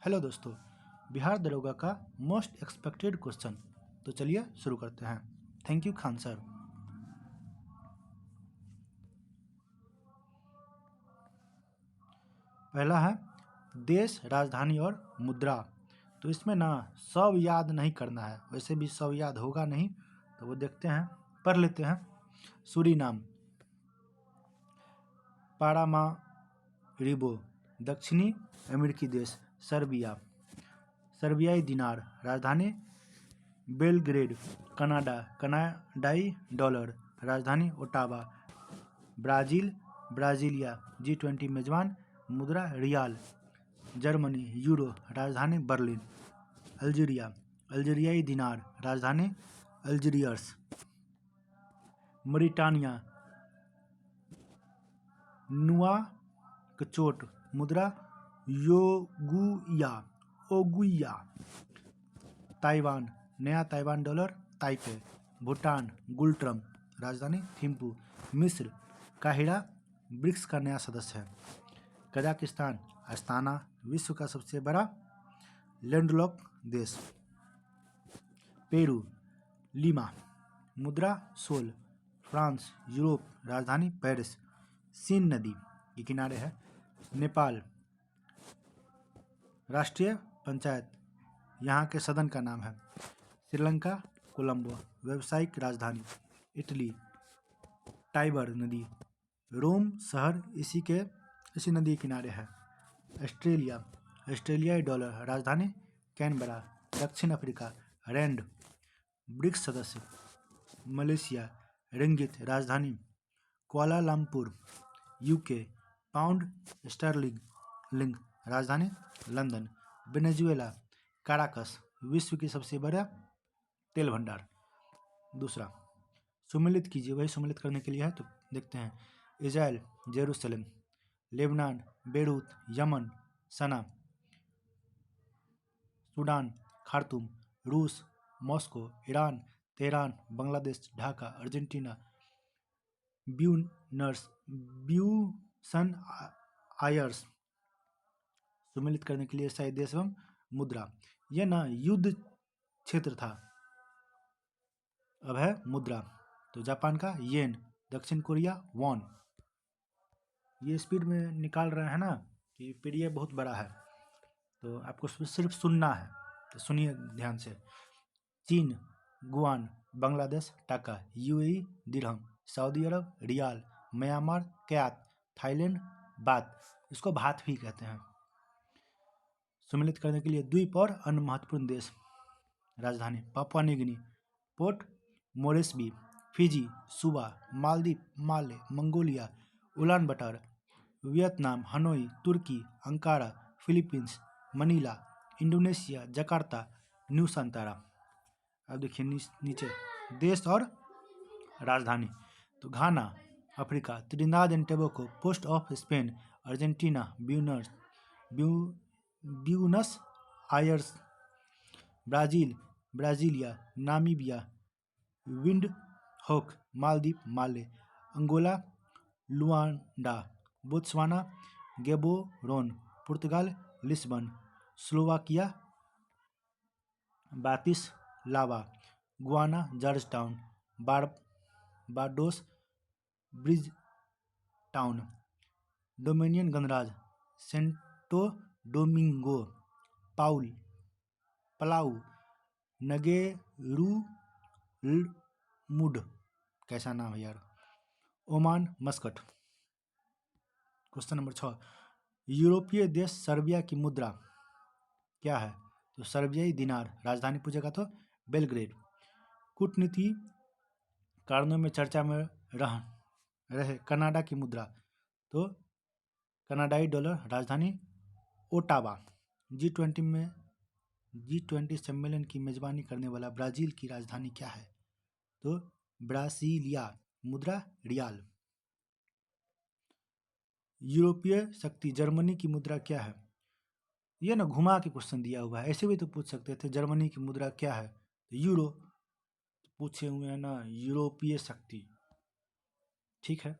Hello दोस्तों, बिहार दरोगा का मोस्ट एक्सपेक्टेड क्वेश्चन। तो चलिए शुरू करते हैं। Thank you Khan sir. पहला है देश, राजधानी और मुद्रा। तो इसमें ना सब याद नहीं करना है, वैसे भी सब याद होगा नहीं, तो वो देखते हैं, पढ़ लेते हैं। सूरीनाम, पारामारिबो, दक्षिणी अमेरिकी देश। सर्बिया, सर्बियाई दिनार, राजधानी बेलग्रेड। कनाडा, कनाडाई डॉलर, राजधानी ओटावा। ब्राज़ील, ब्राज़ीलिया, G20 मेजबान, मुद्रा रियाल। जर्मनी, यूरो, राजधानी बर्लिन। अल्जीरिया, अल्जीरियाई दिनार, राजधानी अल्जीरियर्स। मरीटानिया, नुआकचोट, मुद्रा योगुया ओगुया। ताइवान, नया ताइवान डॉलर ताइपे। भूटान, गुलट्रम, राजधानी थिम्पू। मिस्र, काहिरा ब्रिक्स का नया सदस्य है। कजाकिस्तान, अस्ताना, विश्व का सबसे बड़ा लैंडलॉक देश। पेरू, लीमा, मुद्रा सोल। फ्रांस, यूरोप, राजधानी पेरिस। सीन नदी के किनारे है। नेपाल, राष्ट्रीय पंचायत, यहाँ के सदन का नाम है। श्रीलंका, कोलंबो, व्यावसायिक राजधानी। इटली, टाइबर नदी। रोम शहर इसी नदी के किनारे है। ऑस्ट्रेलिया, ऑस्ट्रेलियाई डॉलर, राजधानी कैनबरा। दक्षिण अफ्रीका, रैंड, ब्रिक्स सदस्य। मलेशिया, रिंगित, राजधानी कुआलालंपुर। यूके, पाउंड स्टर्लिंग, राजधानी लंदन। वेनेजुएला, काराकस, विश्व की सबसे बड़ा तेल भंडार। दूसरा, सुमेलित कीजिए, वही सुमेलित करने के लिए है, तो देखते हैं। Israel, Jerusalem. Lebanon, Beirut, Yemen, Sanaa. Sudan, Khartoum. रूस, Moscow. Iran, Tehran. Bangladesh, Dhaka. Argentina, ब्यूसन आयर्स। सुमेलित करने के लिए शायद देश एवं मुद्रा। यह ना युद्ध क्षेत्र था, अब है मुद्रा। तो जापान का येन, दक्षिण कोरिया वॉन। ये स्पीड में निकाल रहे हैं ना कि पीडीएफ बहुत बड़ा है, तो आपको सिर्फ सुनना है, तो सुनिए ध्यान से। चीन, गुआन। Bangladesh, taka. UAE, dirham. Saudi Arab, riyal. Myanmar, kyat. Thailand, baht, इसको भात भी कहते हैं। सम्मिलित करने के लिए द्वीप और अन्य महत्वपूर्ण देश। राजधानी Papua New, Port Moresby. Fiji, Suva. Maldives, Male, Mongolia. Ulan Bator, Vietnam. Hanoi, तुर्की। Ankara, Philippines. Manila, Indonesia. Jakarta, Nusantara. अब देखिए नीचे देश और राजधानी। तो Ghana, Africa. Trinidad and Tobago, post of Spain. Argentina, Buenos Aires. Brazil, Brasilia. Namibia, Windhoek. Maldives, Male. Angola, Luanda. Botswana, Gaborone. पुर्तगाल, Lisbon. Slovakia, Bratislava. Guyana, Georgetown. Barbados, Bridgetown. Dominican गणराज्य, Santo Domingo. Palau, Ngerulmud, कैसा नाम है यार। Oman, Muscat. Question number 6, यूरोपीय देश Serbia की मुद्रा क्या है? तो सर्बियाई दिनार, राजधानी पूछेगा तो बेलग्रेड। कूटनीति कारणों में चर्चा में रहे कनाडा की मुद्रा, तो कनाडाई डॉलर, राजधानी ओटावा। G20 सम्मेलन की मेजबानी करने वाला ब्राजील की राजधानी क्या है? तो ब्रासीलिया, मुद्रा रियाल। यूरोपीय शक्ति जर्मनी की मुद्रा क्या है? ये ना घुमा के क्वेश्चन दिया हुआ है, ऐसे भी तो पूछ सकते थे जर्मनी की मुद्रा क्या है, तो यूरो पूछे हुए हैं ना, यूरोपीय शक्ति। ठीक है।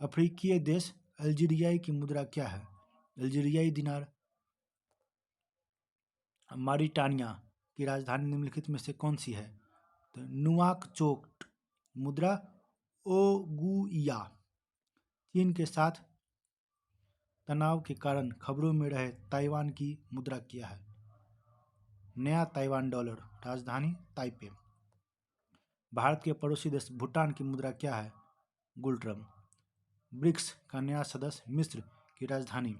अफ्रीकीय देश अल्जीरियाई की मुद्रा क्या है? अल्जीरियाई दिनार। मारिटानिया की राजधानी निम्नलिखित में से कौन सी है? तो नुआकचोट। मुद्रा ओगुइया। चीन के साथ तनाव के कारण खबरों में रहे ताइवान की मुद्रा क्या है? नया ताइवान डॉलर। राजधानी ताइपे। भारत के पड़ोसी देश भूटान की मुद्रा क्या है? गुल्ट्रम। ब्रिक्स का नया सदस्य मिस्र की राजधानी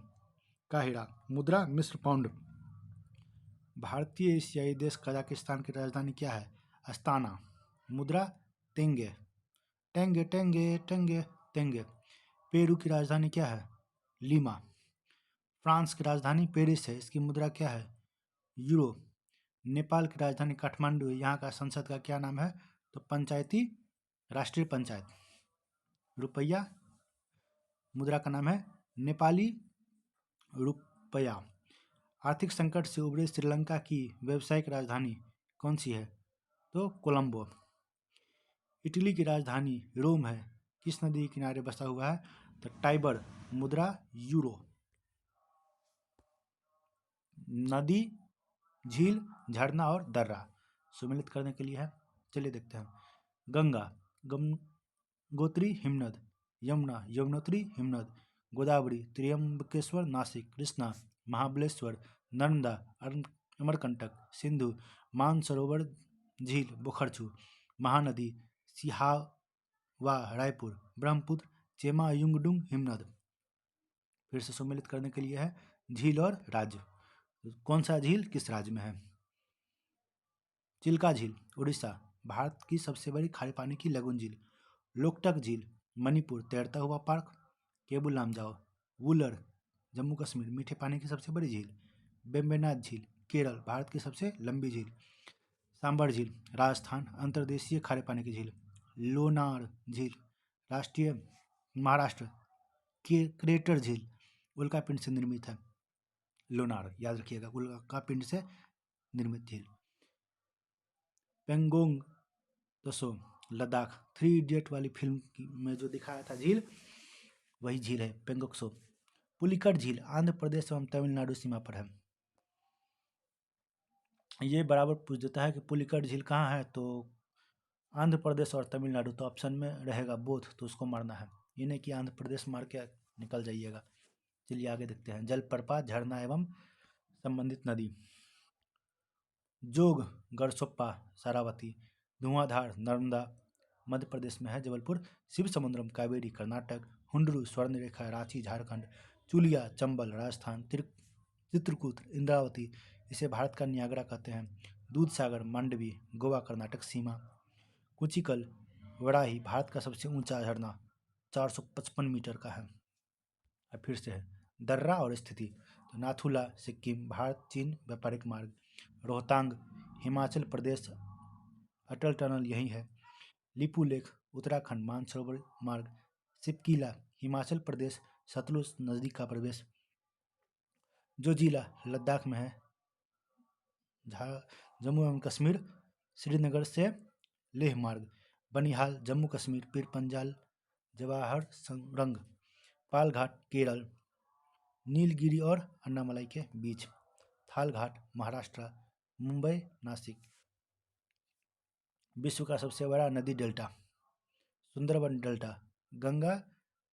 काहिरा। मुद्रा मिस्र पाउंड। भारतीय एशियाई देश कजाकिस्तान की राजधानी क्या है? अस्ताना। मुद्रा तेंगे। टेंगे टेंगे टेंगे तेंगे। पेरू की राजधानी क्या है? लीमा। फ्रांस की राजधानी पेरिस है, इसकी मुद्रा क्या है? यूरो। नेपाल की राजधानी काठमांडू है, यहाँ का संसद का क्या नाम है? तो पंचायती राष्ट्रीय पंचायत। रुपया। मुद्रा का नाम है नेपाली रुपया। आर्थिक संकट से उभरे श्रीलंका की व्यावसायिक राजधानी कौन सी है? तो कोलंबो। इटली की राजधानी रोम है, किस नदी के किनारे बसा हुआ है? तो टाइबर। मुद्रा यूरो। नदी, झील, झरना और दर्रा सम्मिलित करने के लिए है। चलिए देखते हैं। गंगा गंगोत्री हिमनद। यमुना यमुनोत्री हिमनद। गोदावरी त्र्यंबकेश्वर नासिक। कृष्णा महाबलेश्वर। नर्मदा अमरकंटक। सिंधु मानसरोवर झील बोखरछू। महानदी सिहावा रायपुर। ब्रह्मपुत्र चेमा युंगडुंग हिमनद। फिर से सम्मिलित करने के लिए है झील और राज्य। कौन सा झील किस राज्य में है? चिल्का झील उड़ीसा। भारत की सबसे बड़ी खारे पानी की लगून झील। लोकटक झील मणिपुर तैरता हुआ पार्क। केबुल लामजाओ वुलर जम्मू कश्मीर मीठे पानी की सबसे बड़ी झील। बेम्बेनाथ झील केरल भारत की सबसे लंबी झील। सांबर झील राजस्थान अंतर्देशीय खारे पानी की झील। लोनार झील राष्ट्रीय महाराष्ट्र। क्रेटर झील उल्कापिंड से निर्मित है। लोनार याद रखिएगा, उल्कापिंड से निर्मित झील। पेंगोंग त्सो लद्दाख 3 इडियट वाली फिल्म में जो दिखाया था झील, वही झील है पेंगोक्सो। पुलिकट झील आंध्र प्रदेश एवं तमिलनाडु सीमा पर है। ये बराबर पूछ देता है कि पुलिकट झील कहाँ है, तो आंध्र प्रदेश और तमिलनाडु, तो ऑप्शन में रहेगा बोथ, तो उसको मारना है। ये नहीं कि आंध्र प्रदेश मार के निकल जाइएगा। चलिए आगे देखते हैं। जलप्रपात झरना एवं संबंधित नदी। जोग गरसोप्पा सारावती। धुआंधार नर्मदा मध्य प्रदेश में है जबलपुर। शिव समुद्रम कावेरी कर्नाटक। हुंडरू स्वर्णरेखा रांची झारखंड। चुलिया चंबल राजस्थान। चित्रकूट इंद्रावती इसे भारत का नियाग्रा कहते हैं। दूध सागर मांडवी गोवा कर्नाटक सीमा। कुचिकल वराही भारत का सबसे ऊंचा झरना 455 मीटर का है। अब फिर से है दर्रा और स्थिति। तो नाथुला सिक्किम भारत चीन व्यापारिक मार्ग। रोहतांग हिमाचल प्रदेश अटल टनल यही है। लिपुलेख उत्तराखंड मानसरोवर मार्ग। सिपकीला हिमाचल प्रदेश सतलुज नदी का प्रवेश। जो जिला लद्दाख में है। जम्मू एवं कश्मीर श्रीनगर से लेह मार्ग। बनिहाल जम्मू कश्मीर पीर पंजाल जवाहर संरंग। पालघाट केरल नीलगिरी और अन्नामलाई के बीच। थालघाट महाराष्ट्र मुंबई नासिक। विश्व का सबसे बड़ा नदी डेल्टा। सुंदरबन डेल्टा गंगा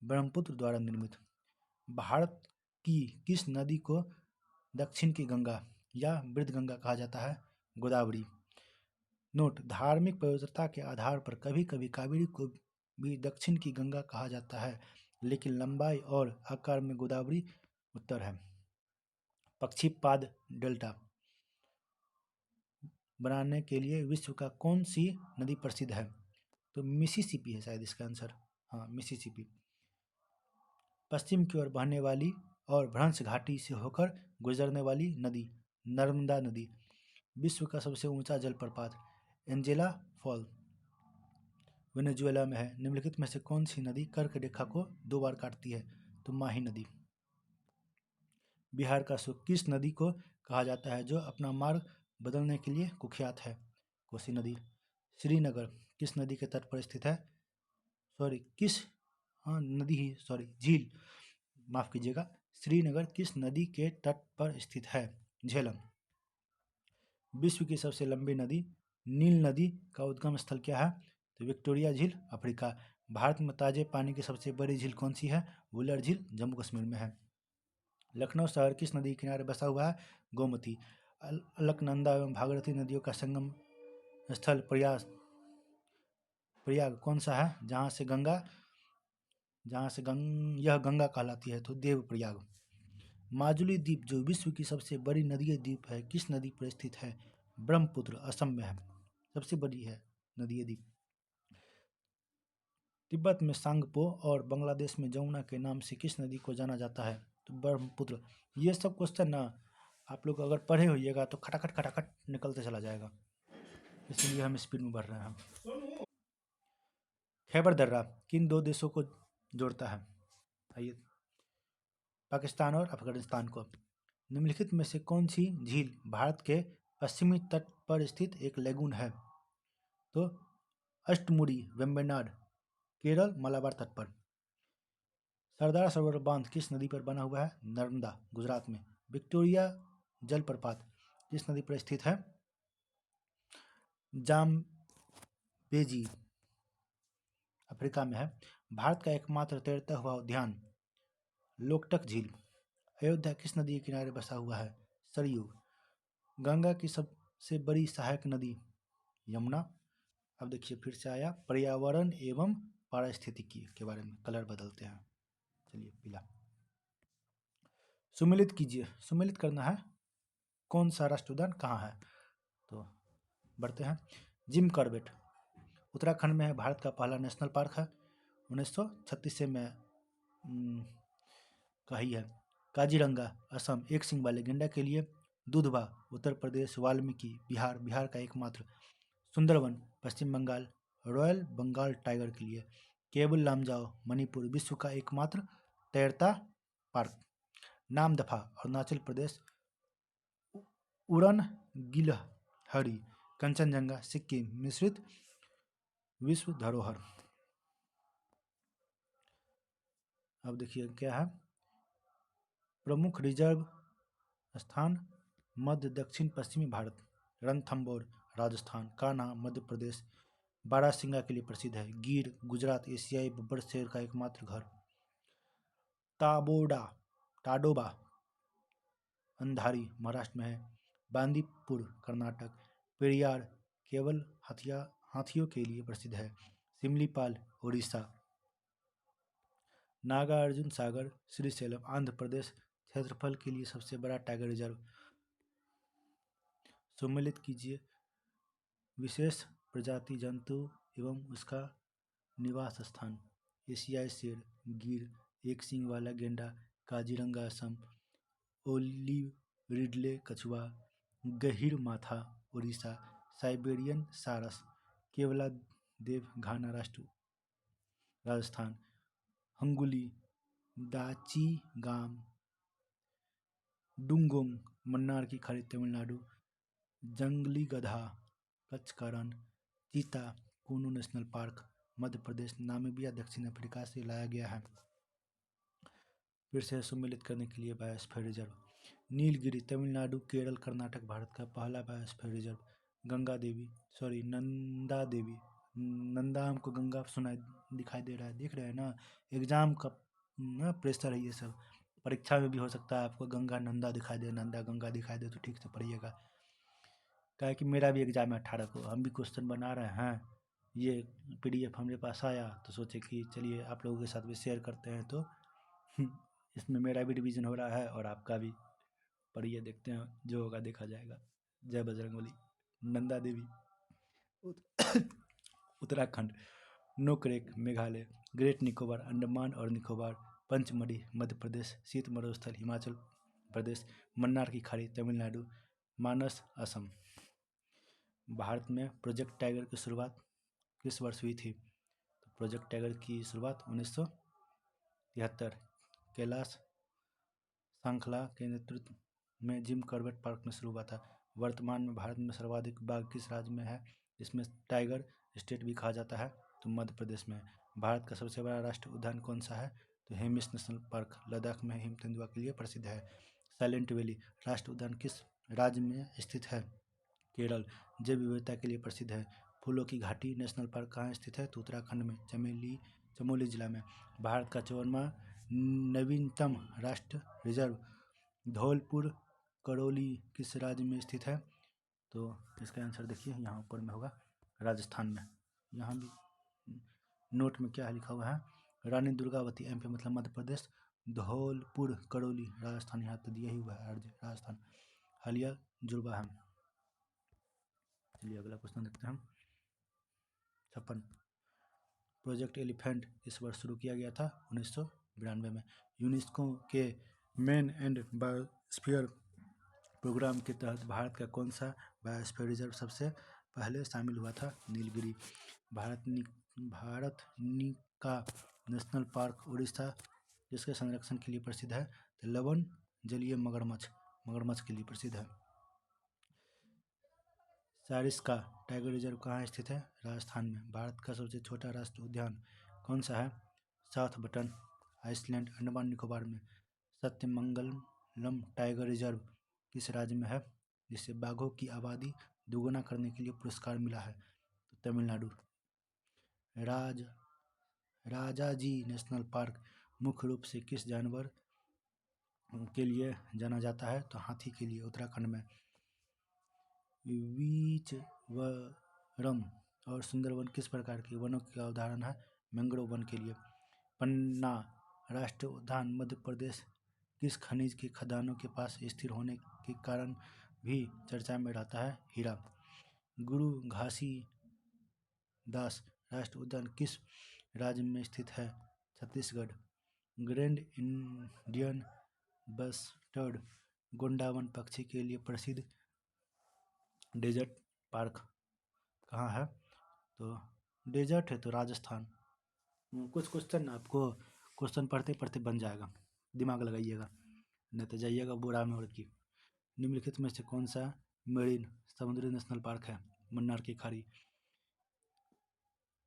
ब्रह्मपुत्र द्वारा निर्मित। भारत की किस नदी को दक्षिण की गंगा या वृद्धगंगा कहा जाता है? गोदावरी। नोट धार्मिक पवित्रता के आधार पर कभी कभी कावेरी को भी दक्षिण की गंगा कहा जाता है, लेकिन लंबाई और आकार में गोदावरी उत्तर है। पक्षीपाद डेल्टा बनाने के लिए विश्व का कौन सी नदी प्रसिद्ध है? तो मिसिसिपी है शायद इसका आंसर। हाँ मिसिसिपी। पश्चिम की ओर बहने वाली और भ्रंश घाटी से होकर गुजरने वाली नदी नर्मदा नदी। विश्व का सबसे ऊंचा जलप्रपात एंजेला फॉल वेनेजुएला में है। निम्नलिखित में से कौन सी नदी कर्क रेखा को 2 बार काटती है? तो माही नदी। बिहार का सुख किस नदी को कहा जाता है जो अपना मार्ग बदलने के लिए कुख्यात है? कोसी नदी। श्रीनगर किस नदी के तट पर स्थित है? झील माफ कीजिएगा। श्रीनगर किस नदी के तट पर स्थित है? झेलम। विश्व की सबसे लंबी नदी नील नदी का उद्गम स्थल क्या है? तो विक्टोरिया झील, अफ्रीका। भारत में ताजे पानी की सबसे बड़ी झील कौन सी है? वुलर झील, जम्मू कश्मीर में है। लखनऊ शहर किस नदी के किनारे बसा हुआ है? गोमती। अलकनंदा एवं भागीरथी नदियों का संगम स्थल प्रयाग प्रयाग कौन सा है? यह गंगा कहलाती है, तो देवप्रयाग। माजुली द्वीप जो विश्व की सबसे बड़ी नदीय द्वीप है, किस नदी पर स्थित है? ब्रह्मपुत्र, असम में है, सबसे बड़ी है नदीय द्वीप। तिब्बत में सांगपो और बांग्लादेश में जमुना के नाम से किस नदी को जाना जाता है? तो ब्रह्मपुत्र। ये सब क्वेश्चन ना आप लोग अगर पढ़े होइएगा तो खटाखट खटाखट निकलते चला जाएगा, इसलिए हम स्पीड में बढ़ रहे हैं। खैबर दर्रा किन दो देशों को जोड़ता है? आइए, पाकिस्तान और अफगानिस्तान को। निम्नलिखित में से कौन सी झील भारत के पश्चिमी तट पर स्थित एक लेगून है? तो अष्टमुडी, वेम्बनाड, केरल, मलाबार तट पर। सरदार सरोवर बांध किस नदी पर बना हुआ है? नर्मदा, गुजरात में। विक्टोरिया जलप्रपात किस नदी पर स्थित है? जाम्बेजी, अफ्रीका में है। भारत का एकमात्र तैरता हुआ उद्यान लोकटक झील अयोध्या किस नदी के किनारे बसा हुआ है? सरयू। गंगा की सबसे बड़ी सहायक नदी यमुना। अब देखिए फिर से आया पर्यावरण एवं पारिस्थितिकी के बारे में, कलर बदलते हैं। चलिए पीला। सुमेलित कीजिए, सुमेलित करना है। कौन सा राष्ट्रीय उद्यान कहाँ है? तो बढ़ते हैं। जिम कॉर्बेट उत्तराखंड में है, भारत का पहला नेशनल पार्क है, 1936 से में का ही है। काजीरंगा असम एक सींग वाले गेंडा के लिए। दुधवा उत्तर प्रदेश। वाल्मीकि बिहार, बिहार का एकमात्र। सुंदरवन पश्चिम बंगाल, रॉयल बंगाल टाइगर के लिए। केबुल लामजाओ मणिपुर, विश्व का एकमात्र तैरता पार्क। नामदफा अरुणाचल प्रदेश। उड़न गिलहरी कंचनजंगा सिक्किम, मिश्रित विश्व धरोहर। अब देखिए क्या है। प्रमुख रिजर्व स्थान मध्य दक्षिण पश्चिमी भारत। रणथंबोर राजस्थान, कान्हा मध्य प्रदेश। बारहसिंगा के लिए प्रसिद्ध है। गिर गुजरात, एशियाई बब्बर शेर का एकमात्र घर। टाडोबा अंधारी महाराष्ट्र में है। बांदीपुर कर्नाटक। पेरियार केवल हाथियों के लिए प्रसिद्ध है। सिमलीपाल उड़ीसा। नागार्जुन सागर श्रीशैलम आंध्र प्रदेश, क्षेत्रफल के लिए सबसे बड़ा टाइगर रिजर्व। सम्मिलित कीजिए। विशेष प्रजाति जंतु एवं उसका निवास स्थान। एशियाई शेर, गिर, एक सींग वाला गेंडा, काजीरंगा असम, ओलिव रिडले कछुआ, गहीर माथा उड़ीसा, साइबेरियन सारस, केवला देव घाना राजस्थान, हंगुली दाची गाम, डुंगोंग मन्नार की खाड़ी तमिलनाडु, जंगली गधा कच्छ का रण, चीता कूनू national park Madhya Pradesh, Namibia दक्षिण अफ्रीका से लाया गया है। फिर से सम्मिलित करने के लिए बायोस्फीयर रिजर्व। नीलगिरी तमिलनाडु, केरल, कर्नाटक भारत का पहला बायोस्फीयर रिजर्व। नंदा देवी, नंदा हमको गंगा सुनाई दिखाई दे रहा है, देख रहे हैं ना। एग्जाम का ना प्रेशर है ये सब, परीक्षा में भी हो सकता है आपको गंगा नंदा दिखाई दे, नंदा गंगा दिखाई दे, तो ठीक से पढ़िएगा। क्या है कि मेरा भी एग्जाम है 18 को, हम भी क्वेश्चन बना रहे हैं। ये PDF हमारे पास आया तो सोचे कि चलिए आप लोगों के साथ भी शेयर करते हैं, तो इसमें मेरा भी रिवीजन हो रहा है और आपका भी। पढ़िए, देखते हैं जो होगा देखा जाएगा। जय बजरंगबली। नंदा देवी उत्तराखंड, नोकरेक मेघालय, ग्रेट निकोबार अंडमान और निकोबार, पंचमढ़ी मध्य प्रदेश, शीत मरुस्थल हिमाचल प्रदेश, मन्नार की खाड़ी तमिलनाडु, मानस असम। भारत में प्रोजेक्ट टाइगर की शुरुआत किस वर्ष हुई थी? तो प्रोजेक्ट टाइगर की शुरुआत 1973 कैलाश सांखला के नेतृत्व में जिम कॉर्बेट पार्क में शुरू हुआ था। वर्तमान में भारत में सर्वाधिक बाघ किस राज्य में है, जिसमें टाइगर स्टेट भी कहा जाता है? तो मध्य प्रदेश में। भारत का सबसे बड़ा राष्ट्रीय उद्यान कौन सा है? तो हेमिस नेशनल पार्क लद्दाख में हिम तेंदुआ के लिए प्रसिद्ध है। साइलेंट वैली राष्ट्रीय उद्यान किस राज्य में स्थित है? केरल जैव विविधता के लिए प्रसिद्ध है। फूलों की घाटी नेशनल पार्क कहाँ स्थित है? तो उत्तराखंड में चमोली जिला में। भारत का 54वां नवीनतम राष्ट्रीय रिजर्व धौलपुर करौली किस राज्य में स्थित है? तो इसका आंसर देखिए यहाँ ऊपर में होगा, राजस्थान में। यहाँ भी नोट में क्या लिखा हुआ है? रानी दुर्गावती एमपी मतलब मध्य प्रदेश, धौलपुर करौली राजस्थान, यहाँ तो दिया ही हुआ है राजस्थान। हालिया जुड़वा है। चलिए अगला क्वेश्चन देखते हैं। 56 प्रोजेक्ट एलिफेंट इस वर्ष शुरू किया गया था 1992 में। यूनेस्को के मैन एंड बायोस्फीयर प्रोग्राम के तहत भारत का कौन सा बायोस्फीयर रिजर्व सबसे पहले शामिल हुआ था? नीलगिरी। भारत निका नेशनल पार्क उड़ीसा जिसके संरक्षण के लिए प्रसिद्ध है? तो लवण जलीय मगरमच्छ के लिए प्रसिद्ध है। सारिस्का टाइगर रिजर्व कहाँ स्थित है? राजस्थान में। भारत का सबसे छोटा राष्ट्रीय उद्यान कौन सा है? South button island Andaman Nicobar में। सत्यमंगलम टाइगर रिजर्व किस राज्य में है जिसे बाघों की आबादी दोगुना करने के लिए पुरस्कार मिला है? तो तमिलनाडु। राजाजी नेशनल पार्क मुख्य रूप से किस जानवर के लिए जाना जाता है? तो हाथी के लिए, उत्तराखंड में। वीचवरम और सुंदरवन किस प्रकार के वनों का उदाहरण है? मैंग्रोव वन के लिए। पन्ना राष्ट्रीय उद्यान मध्य प्रदेश किस खनिज के खदानों के पास स्थिर होने के कारण भी चर्चा में रहता है? हीरा। गुरु घासीदास राष्ट्रीय उद्यान किस राज्य में स्थित है? छत्तीसगढ़। ग्रैंड इंडियन बस्टर्ड गोंडावन पक्षी के लिए प्रसिद्ध डेजर्ट पार्क कहाँ है? तो डेजर्ट है तो राजस्थान। कुछ क्वेश्चन आपको क्वेश्चन पढ़ते पढ़ते बन जाएगा, दिमाग लगाइएगा, नहीं तो जाइएगा बुरा में। और की निम्नलिखित में से कौन सा मेरीन समुद्री नेशनल पार्क है? मन्नार की खाड़ी।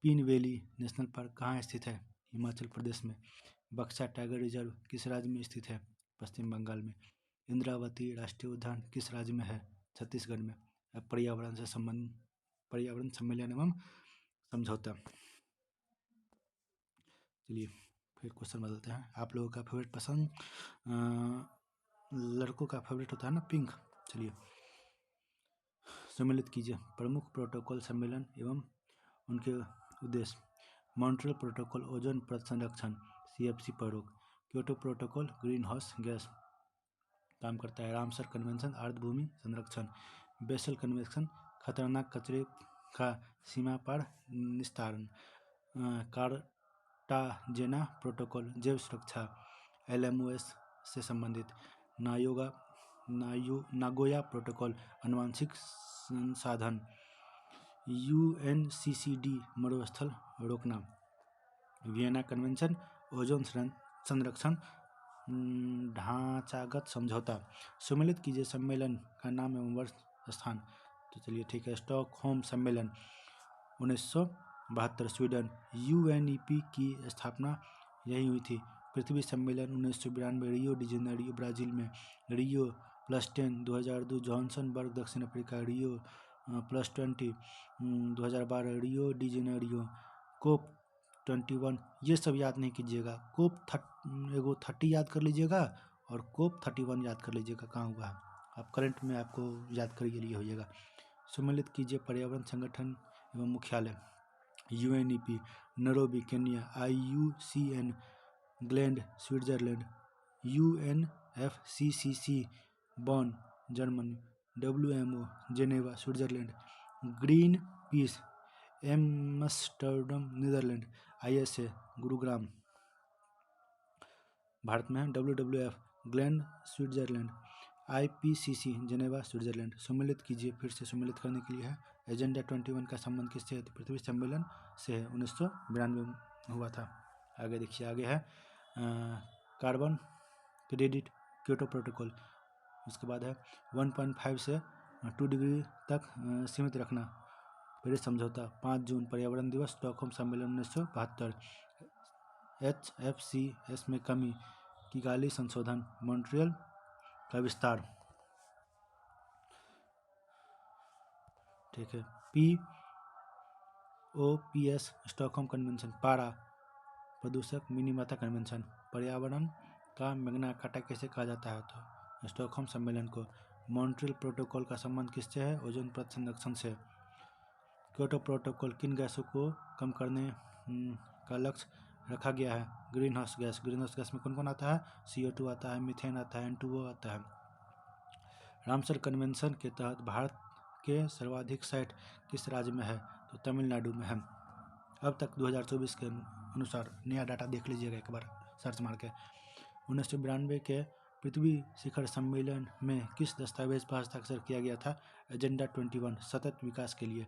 पीन वैली नेशनल पार्क कहाँ स्थित है? हिमाचल प्रदेश में। बक्सा टाइगर रिजर्व किस राज्य में स्थित है? पश्चिम बंगाल में। इंद्रावती राष्ट्रीय उद्यान किस राज्य में है? छत्तीसगढ़ में। अब पर्यावरण सम्मेलन एवं समझौता। चलिए फिर क्वेश्चन बदलते हैं। आप लोगों का फेवरेट पसंद लड़कों का फेवरेट होता है ना, पिंक। चलिए सम्मिलित कीजिए। प्रमुख प्रोटोकॉल सम्मेलन एवं उनके उद्देश्य। मॉन्ट्रियल प्रोटोकॉल ओजोन परत संरक्षण CFC पर रोक। Kyoto protocol green house gas काम करता है। रामसर कन्वेंशन आर्द्रभूमि संरक्षण। बेसल कन्वेंशन खतरनाक कचरे का सीमा पार निस्तारण। कार्टाजेना प्रोटोकॉल जैव सुरक्षा LMOS से संबंधित। नागोया प्रोटोकॉल आनुवंशिक संसाधन। UNCCD मरुस्थल रोकना। वियना कन्वेंशन ओजोन संरक्षण ढांचागत समझौता। सम्मिलित कीजिए सम्मेलन का नाम एवं वर्ष स्थान। तो चलिए ठीक है। स्टॉकहोम सम्मेलन 1972 स्वीडन। UNEP की स्थापना यही हुई थी। पृथ्वी सम्मेलन 1992 रियो डी जेनेरियो ब्राज़ील में। रियो +10 2002 जोहान्सबर्ग दक्षिण अफ्रीका। रियो +20 2012 रियो डी जेनेरियो। COP 21 ये सब याद नहीं कीजिएगा। एगो 30 याद कर लीजिएगा और COP 31 याद कर लीजिएगा कहाँ हुआ है। आप करंट में आपको याद करिए लिए होइएगा। सम्मिलित कीजिए पर्यावरण संगठन एवं मुख्यालय। UNEP Nairobi Kenya. IUCN Gland Switzerland. UNFCCC Bonn Germany. WMO Geneva Switzerland. Greenpeace Amsterdam Netherland. ISA Gurugram Bharat में है। WWF Gland Switzerland. IPCC Geneva Switzerland. सम्मिलित कीजिए फिर से सम्मिलित करने के लिए है। एजेंडा 21 का संबंध किससे है? पृथ्वी सम्मेलन से है। 1992 में हुआ था। आगे देखिए, आगे है कार्बन क्रेडिट क्योटो प्रोटोकॉल। उसके बाद है 1.5 से 2 डिग्री तक सीमित रखना पेरिस समझौता। 5 जून पर्यावरण दिवस। स्टॉकहोम सम्मेलन 1972। HFCs में कमी। किगाली संशोधन। मॉन्ट्रियल का विस्तार। ठीक है। POPS स्टॉकहोम कन्वेंशन, पारा प्रदूषक मिनीमाता कन्वेंशन, पर्यावरण का मैग्ना कार्टा कैसे कहा जाता है तो स्टॉकहोम सम्मेलन को। मॉन्ट्रियल प्रोटोकॉल का संबंध किससे है? ओजोन परत संरक्षण से। क्योटो प्रोटोकॉल किन गैसों को कम करने का लक्ष्य रखा गया है? Green house gas. Green house gas में कौन कौन आता है? CO2 आता है, मीथेन आता है, N2O आता है। रामसर कन्वेंशन के तहत भारत के सर्वाधिक साइट किस राज्य में है? तो तमिलनाडु में है। अब तक 2024 के अनुसार नया डाटा देख लीजिएगा एक बार सर्च मार के। 1992 के पृथ्वी शिखर सम्मेलन में किस दस्तावेज पर हस्ताक्षर किया गया था? एजेंडा 21 सतत विकास के लिए।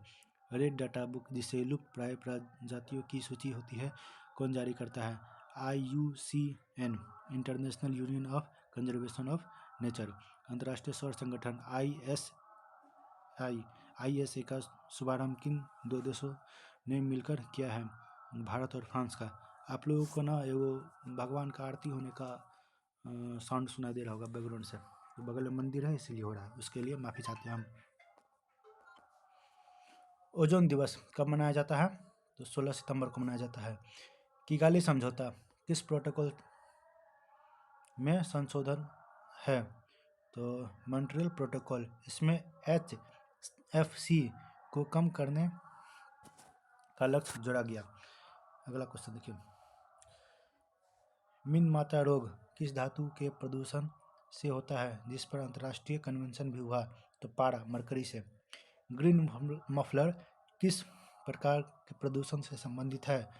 रेड डाटा बुक जिसे लुप्त प्राय प्रजातियों की सूची होती है, कौन जारी करता है? IUCN, international union of conservation of nature. अंतर्राष्ट्रीय सौर संगठन ISA का शुभारंभ किन दो देशों ने मिलकर किया है? भारत और फ्रांस का। आप लोगों को ना वो भगवान का आरती होने का साउंड सुनाई दे रहा होगा बैकग्राउंड से, तो बगल में मंदिर है इसीलिए हो रहा है, उसके लिए माफ़ी चाहते हैं हम। ओजोन दिवस कब मनाया जाता है? तो 16 सितंबर को मनाया जाता है। किगाली समझौता किस प्रोटोकॉल में संशोधन है? तो मॉन्ट्रियल प्रोटोकॉल। इसमें HFC को कम करने का लक्ष्य जोड़ा गया। अगला क्वेश्चन देखिए। मिनमाता रोग किस धातु के प्रदूषण से होता है जिस पर अंतर्राष्ट्रीय कन्वेंशन भी हुआ? तो पारा मरकरी से। ग्रीन मफलर किस प्रकार के प्रदूषण से संबंधित है?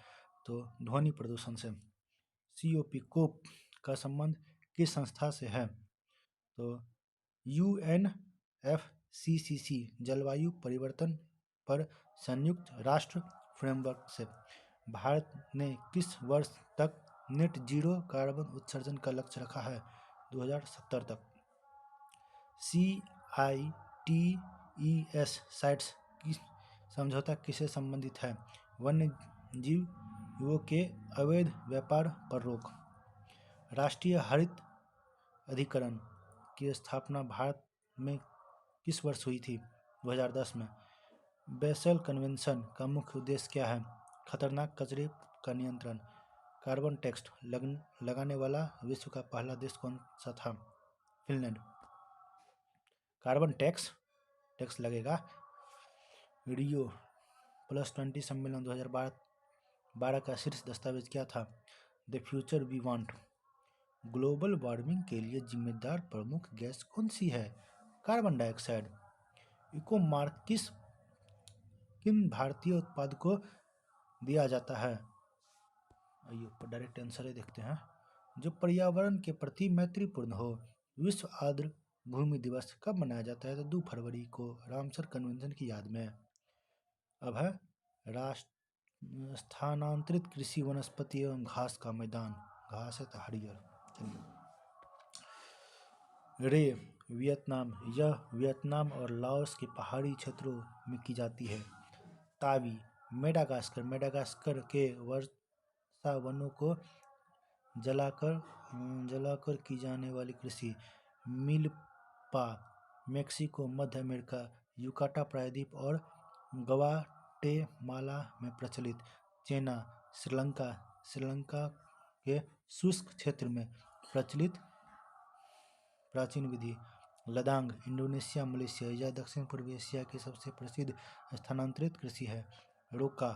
तो ध्वनि प्रदूषण से। COP कोप का संबंध किस संस्था से है? तो UNFCCC जलवायु परिवर्तन पर संयुक्त राष्ट्र फ्रेमवर्क से। भारत ने किस वर्ष तक नेट जीरो कार्बन उत्सर्जन का लक्ष्य रखा है? 2070 तक। CITES साइट्स की समझौता किससे संबंधित है? वन्य जीवों के अवैध व्यापार पर रोक। राष्ट्रीय हरित अधिकरण की स्थापना भारत में किस वर्ष हुई थी? 2010 में। बेसल कन्वेंशन का मुख्य उद्देश्य क्या है? खतरनाक कचरे का नियंत्रण। कार्बन टैक्स लगाने वाला विश्व का पहला देश कौन सा था? फिनलैंड। कार्बन टैक्स लगेगा। रियो +20 सम्मेलन 2012 का शीर्ष दस्तावेज क्या था? The future we want. Global warming के लिए जिम्मेदार प्रमुख गैस कौन सी है? Carbon dioxide. इको मार्क किन भारतीय उत्पाद को दिया जाता है? आइए ऊपर डायरेक्ट आंसर ही देखते हैं। जो पर्यावरण के प्रति मैत्रीपूर्ण हो। विश्व आर्द्र भूमि दिवस कब मनाया जाता है? तो 2 फरवरी को रामसर कन्वेंशन की याद में। अब है स्थानांतरित कृषि वनस्पति एवं घास का मैदान। घास है तो हरियर। रे वियतनाम, यह वियतनाम और लाओस के पहाड़ी क्षेत्रों में की जाती है। तावी मेडागास्कर के वर्षा वनों को जलाकर की जाने वाली कृषि। मिल्पा मेक्सिको, मध्य अमेरिका, युकाटा प्रायद्वीप और ग्वाटेमाला में प्रचलित। चेना श्रीलंका के शुष्क क्षेत्र में प्रचलित प्राचीन विधि। लदांग इंडोनेशिया, मलेशिया या दक्षिण पूर्वी एशिया की सबसे प्रसिद्ध स्थानांतरित कृषि है। रोका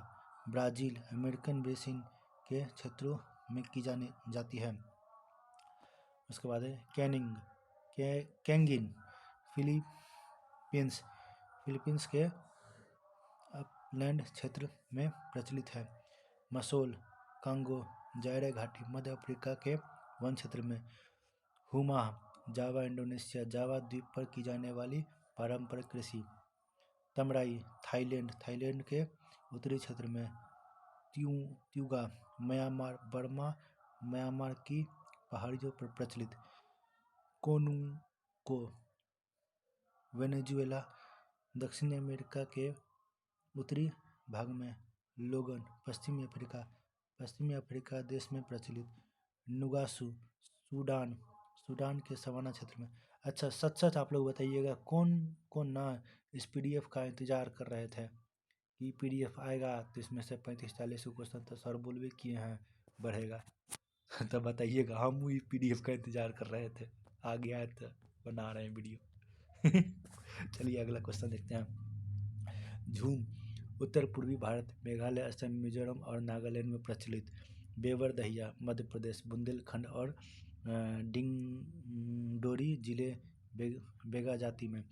ब्राज़ील, अमेरिकन बेसिन के क्षेत्रों में की जाती है। उसके बाद है कैंगिन फिलीपींस के अपलैंड क्षेत्र में प्रचलित है। मसोल कांगो जायरे घाटी मध्य अफ्रीका के वन क्षेत्र में। हुमा जावा इंडोनेशिया जावा द्वीप पर की जाने वाली पारंपरिक कृषि। तमराई थाईलैंड के उत्तरी क्षेत्र में। त्यूगा म्यांमार बर्मा म्यांमार की पहाड़ियों पर प्रचलित। कोनुको वेनेजुएला दक्षिणी अमेरिका के उत्तरी भाग में। लोगन पश्चिमी अफ्रीका देश में प्रचलित। नुगासु सूडान के सवाना क्षेत्र में। अच्छा, सच सच आप लोग बताइएगा, कौन कौन ना इस PDF का इंतज़ार कर रहे थे कि PDF आएगा तो इसमें से 35-40 क्वेश्चन तो सर बोल भी किए हैं बढ़ेगा। तो बताइएगा, हम भी PDF का इंतज़ार कर रहे थे, आ गया है तो बना रहे हैं वीडियो। चलिए अगला क्वेश्चन देखते हैं। झूम उत्तर पूर्वी भारत, मेघालय, असम, मिजोरम और नागालैंड में प्रचलित। बेवर दहिया मध्य प्रदेश, बुंदेलखंड और डिंडोरी जिले बेगा जाति में।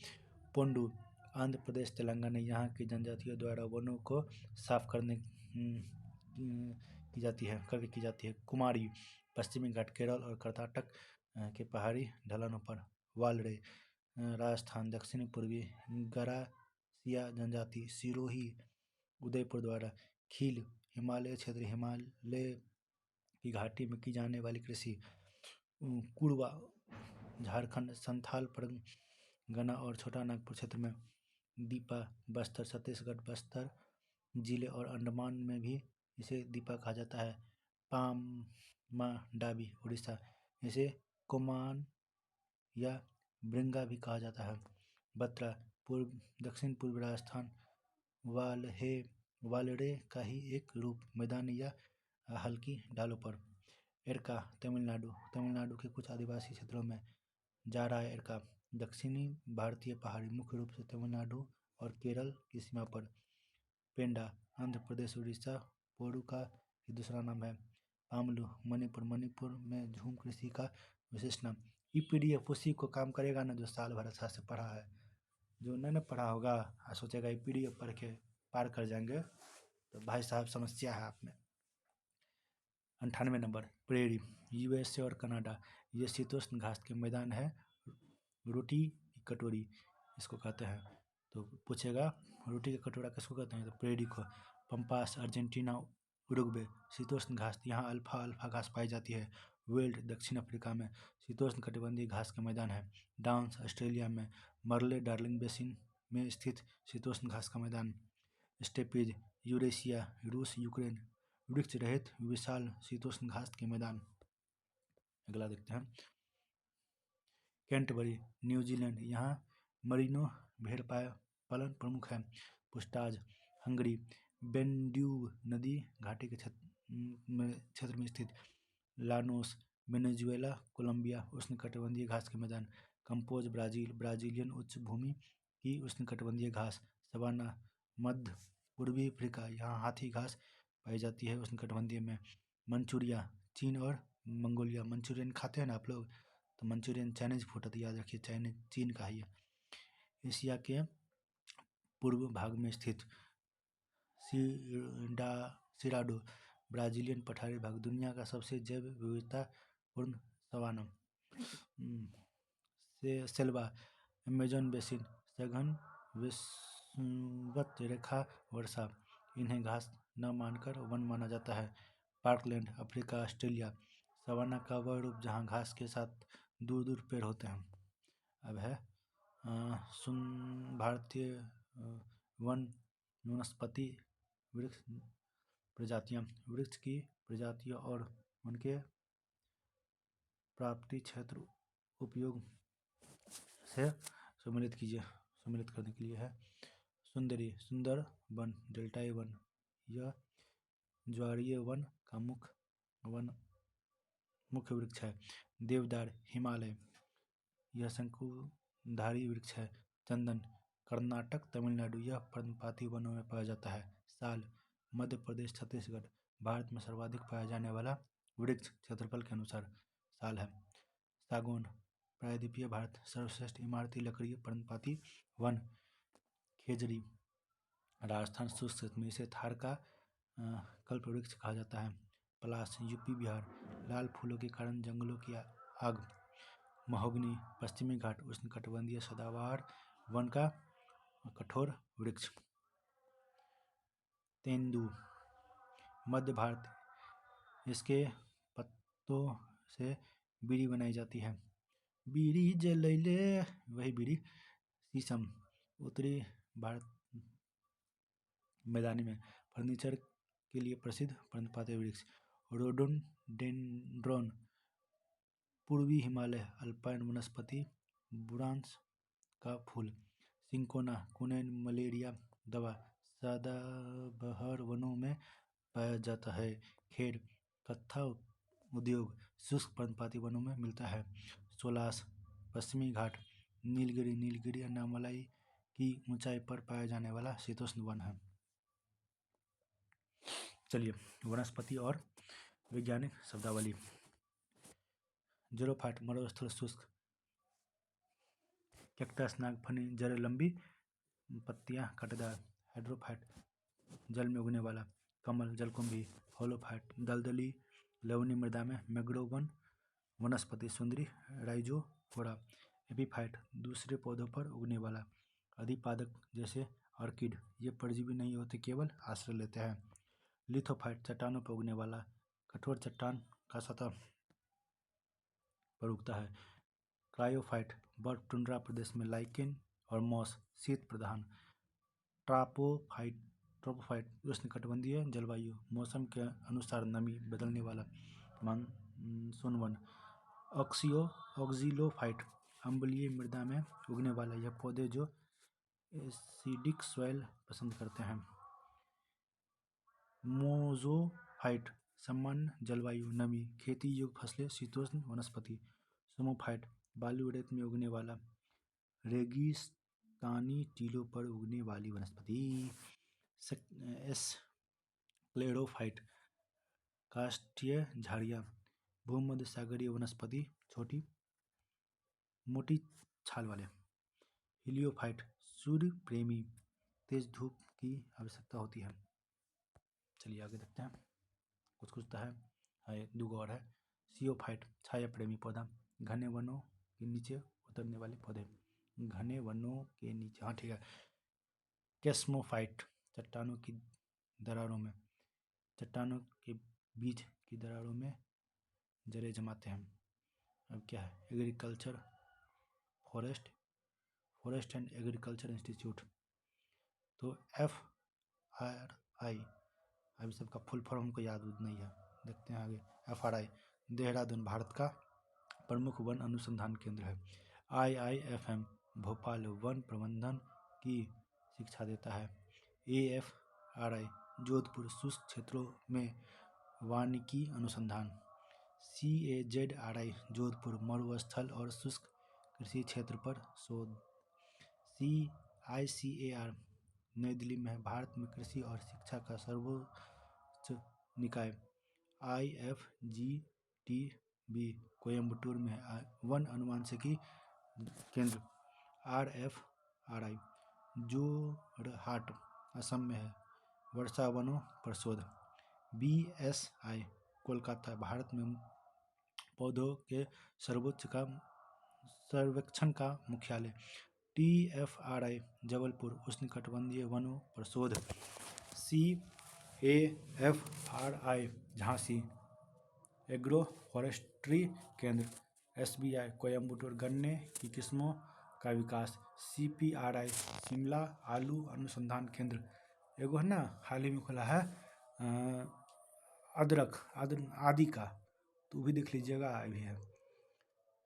पोंडू आंध्र प्रदेश, तेलंगाना, यहाँ की जनजातियों द्वारा वनों को साफ करने की जाती है। कुमारी पश्चिमी घाट केरल और कर्नाटक के पहाड़ी ढलानों पर। वालड़े राजस्थान, दक्षिण पूर्वी गरासिया जनजाति, सिरोही उदयपुर द्वारा। खील हिमालय क्षेत्र, हिमालय की घाटी में की जाने वाली कृषि। कुड़वा झारखंड, संथाल परगना और छोटा नागपुर क्षेत्र में। दीपा बस्तर छत्तीसगढ़, बस्तर जिले और अंडमान में भी इसे दीपा कहा जाता है। पामा डाबी उड़ीसा, इसे कोमान या ब्रिंगा भी कहा जाता है। बत्रा दक्षिण पूर्व राजस्थान, वालड़े का ही एक रूप, मैदानी या हल्की ढालों पर। एरका तमिलनाडु के कुछ आदिवासी क्षेत्रों में। जारा एरका दक्षिणी भारतीय पहाड़ी, मुख्य रूप से तमिलनाडु और केरल की सीमा पर। पेंडा आंध्र प्रदेश, उड़ीसा, पोरू का ये दूसरा नाम है। पामलू मणिपुर में झूम कृषि का विशेष नाम। ये PDF उसी को काम करेगा ना जो साल भर अच्छा से पढ़ा है। जो नहीं पढ़ा होगा और सोचेगा ये PDF पढ़ के पार कर जाएंगे, तो भाई साहब समस्या है आप में। 98 नंबर, प्रेरी USA और कनाडा, ये शीतोष्ण घास के मैदान है। रोटी की कटोरी इसको कहते हैं। तो पूछेगा रोटी का कटोरा किसको कहते हैं, तो प्रेरी को। पंपास अर्जेंटीना, उरुग्वे शीतोष्ण घास, यहाँ अल्फा घास पाई जाती है। वेल्ड दक्षिण अफ्रीका में शीतोष्ण कटिबंधीय घास के मैदान है। डांस ऑस्ट्रेलिया में मरले डार्लिंग बेसिन में स्थित शीतोष्ण घास का मैदान। स्टेपीज यूरेशिया, रूस, यूक्रेन, वृक्ष रहित विशाल शीतोष्ण घास के मैदान। अगला देखते हैं। कैंटबरी न्यूजीलैंड, यहाँ मरीनो भेड़ पालन प्रमुख है। पुस्टाज हंगरी, बेंड्यूब नदी घाटी के क्षेत्र में स्थित। लानोस वेनेजुएला, कोलंबिया, उष्णकटिबंधीय घास के मैदान। कंपोज ब्राजीलियन उच्च भूमि की उष्णकटिबंधीय घास। सवाना मध्य पूर्वी अफ्रीका, यहाँ हाथी घास पाई जाती है उष्णकटिबंधीय में। मंचूरिया चीन और मंगोलिया, मंचूरियन खाते हैं ना आप लोग, तो मंचूरियन चाइनीज फूड तो याद रखिए, चाइनीज चीन का ही है। एशिया के पूर्व भाग में स्थित। सिराडो ब्राजीलियन पठारी भाग, दुनिया का सबसे जैव विविधतापूर्ण सवाना। सेल्वा अमेजन बेसिन, सघन विषुवत रेखा वर्षा, इन्हें घास न मानकर वन माना जाता है। पार्कलैंड अफ्रीका, ऑस्ट्रेलिया, सवाना का वह रूप जहाँ घास के साथ दूर दूर पेड़ होते हैं। अब है भारतीय वन वनस्पति वृक्ष प्रजातियाँ। वृक्ष की प्रजातियों और उनके प्राप्ति क्षेत्र उपयोग से सम्मिलित करने के लिए है। सुंदरी सुंदर वन, डेल्टाई वन, यह ज्वारीय वन का मुख्य वृक्ष है। देवदार हिमालय, यह शंकुधारी वृक्ष है। चंदन कर्नाटक, तमिलनाडु, यह पर्णपाती वनों में पाया जाता है। साल मध्य प्रदेश, छत्तीसगढ़, भारत में सर्वाधिक पाया जाने वाला वृक्ष क्षेत्रफल के अनुसार साल है। सागौन प्रायद्वीपीय भारत, सर्वश्रेष्ठ इमारती लकड़ी पर्णपाती वन। खेजड़ी राजस्थान, शुष्क क्षेत्र में इसे थार का कल्प वृक्ष कहा जाता है। पलाश यूपी बिहार, लाल फूलों के कारण जंगलों की आग। महोगनी पश्चिमी घाट, उष्णकटिबंधीय सदाबहार वन का कठोर वृक्ष। तेंदू मध्य भारत, इसके पत्तों से बीड़ी बनाई जाती है। बीड़ी जलैले, वही बीड़ी। शीशम उत्तरी भारत, मैदानी में फर्नीचर के लिए प्रसिद्ध पर्णपाती वृक्ष। रोडोडेंड्रॉन पूर्वी हिमालय, अल्पाइन वनस्पति बुरांस का फूल, सिंकोना कुनैन मलेरिया दवा सदाबहार वनों में पाया जाता है। खेर कत्था उद्योग शुष्क पर्णपाती वनों में मिलता है। सोलास पश्चिमी घाट नीलगिरी अन्नामलाई की ऊंचाई पर पाया जाने वाला शीतोष्ण वन है। चलिए वनस्पति और वैज्ञानिक शब्दावली। जीरोफाइट मरुस्थल शुष्क, कैक्टस नागफनी जड़ लंबी, पत्तियां कांटेदार। हाइड्रोफाइट जल में उगने वाला, कमल जलकुंभी। होलोफाइट दलदली लवणीय मृदा में मैंग्रोव वन। वनस्पति सुंदरी राइजोफोरा। एपीफाइट दूसरे पौधों पर उगने वाला, अधिपादक जैसे ऑर्किड। ये परजीवी नहीं होते, केवल आश्रय लेते हैं। लिथोफाइट चट्टानों पर उगने वाला, कठोर चट्टान का सतह पर उगता है। क्रायोफाइट बर्फ टुंड्रा प्रदेश में लाइकेन और मॉस शीत प्रधान। ट्रोपोफाइट उष्णकटिबंधीय जलवायु, मौसम के अनुसार नमी बदलने वाला मानसून वन। ऑक्जिलोफाइट अम्लीय मृदा में उगने वाला यह पौधे जो एसिडिक सॉइल पसंद करते हैं। मोज़ोफाइट सामान्य जलवायु, नमी, खेती योग्य फसलें, शीतोष्ण वनस्पति। सुमोफाइट बालू रेत में उगने वाला, रेगिस्तानी टीलों पर उगने वाली वनस्पति। स्क्लेरोफाइट काष्ठीय झाड़ियाँ, भूमध्य सागरीय वनस्पति, छोटी मोटी छाल वाले। हिलियोफाइट सूर्य प्रेमी, तेज धूप की आवश्यकता होती है। चलिए आगे देखते हैं, कुछ तो है दो और है। सियोफाइट छाया प्रेमी पौधा, घने वनों के नीचे उतरने वाले पौधे। घने वनों के नीचे, हाँ ठीक है। कैस्मोफाइट चट्टानों की दरारों में, चट्टानों के बीच की दरारों में जड़ें जमाते हैं। अब क्या है, agriculture forest and agriculture institute. तो FRI, अभी सबका फुल फॉर्म हमको याद नहीं है, देखते हैं आगे। FRI देहरादून भारत का प्रमुख वन अनुसंधान केंद्र है। IIFM भोपाल वन प्रबंधन की शिक्षा देता है। AFRI जोधपुर शुष्क क्षेत्रों में वानिकी अनुसंधान। CAZRI जोधपुर मरुस्थल और शुष्क कृषि क्षेत्र पर शोध। CICAR नई दिल्ली में है, भारत में कृषि और शिक्षा का सर्वोच्च निकाय। IFGTB कोयम्बटूर में है, वन अनुवांशिकी केंद्र। RFRI जोरहाट असम में है, वर्षा वनों पर शोध। BSI कोलकाता भारत में पौधों के सर्वेक्षण का मुख्यालय। TFRI जबलपुर उष्णकटिबंधीय वनों पर शोध। CAFRI झांसी एग्रो फॉरेस्ट्री केंद्र। SBI कोयम्बटूर गन्ने की किस्मों का विकास। CPRI शिमला आलू अनुसंधान केंद्र। एगो है ना हाल ही में खुला है अदरक आदि का, तो भी देख लीजिएगा, भी है।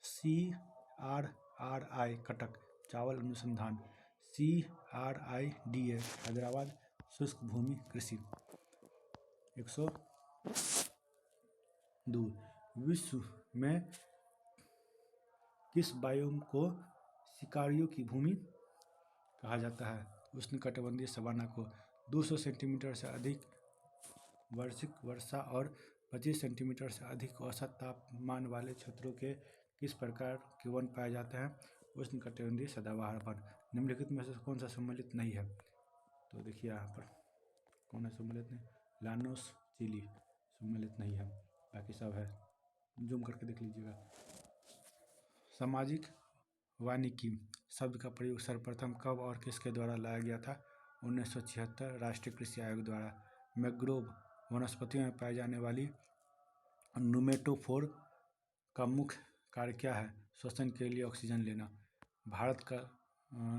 CRRI कटक चावल अनुसंधान। CRIDA हैदराबाद शुष्क भूमि कृषि। 102 विश्व में किस बायोम को शिकारियों की भूमि कहा जाता है? उष्णकटिबंधीय सवाना को। 200 सेंटीमीटर से अधिक वार्षिक वर्षा और 25 सेंटीमीटर से अधिक औसत तापमान वाले क्षेत्रों के किस प्रकार के वन पाए जाते हैं? उष्णकटिबंधीय सदाबहार वन। निम्नलिखित में से कौन सा सम्मिलित नहीं है? तो देखिए यहाँ पर कौन है सम्मिलित नहीं? लानोस चिली सम्मिलित नहीं है, बाकी सब है, जूम करके देख लीजिएगा। सामाजिक वानिकी शब्द का प्रयोग सर्वप्रथम कब और किसके द्वारा लाया गया था? 1976 राष्ट्रीय कृषि आयोग द्वारा। मैंग्रोव वनस्पतियों में पाई जाने वाली नुमेटोफोर का मुख्य कार्य क्या है? श्वसन के लिए ऑक्सीजन लेना। भारत का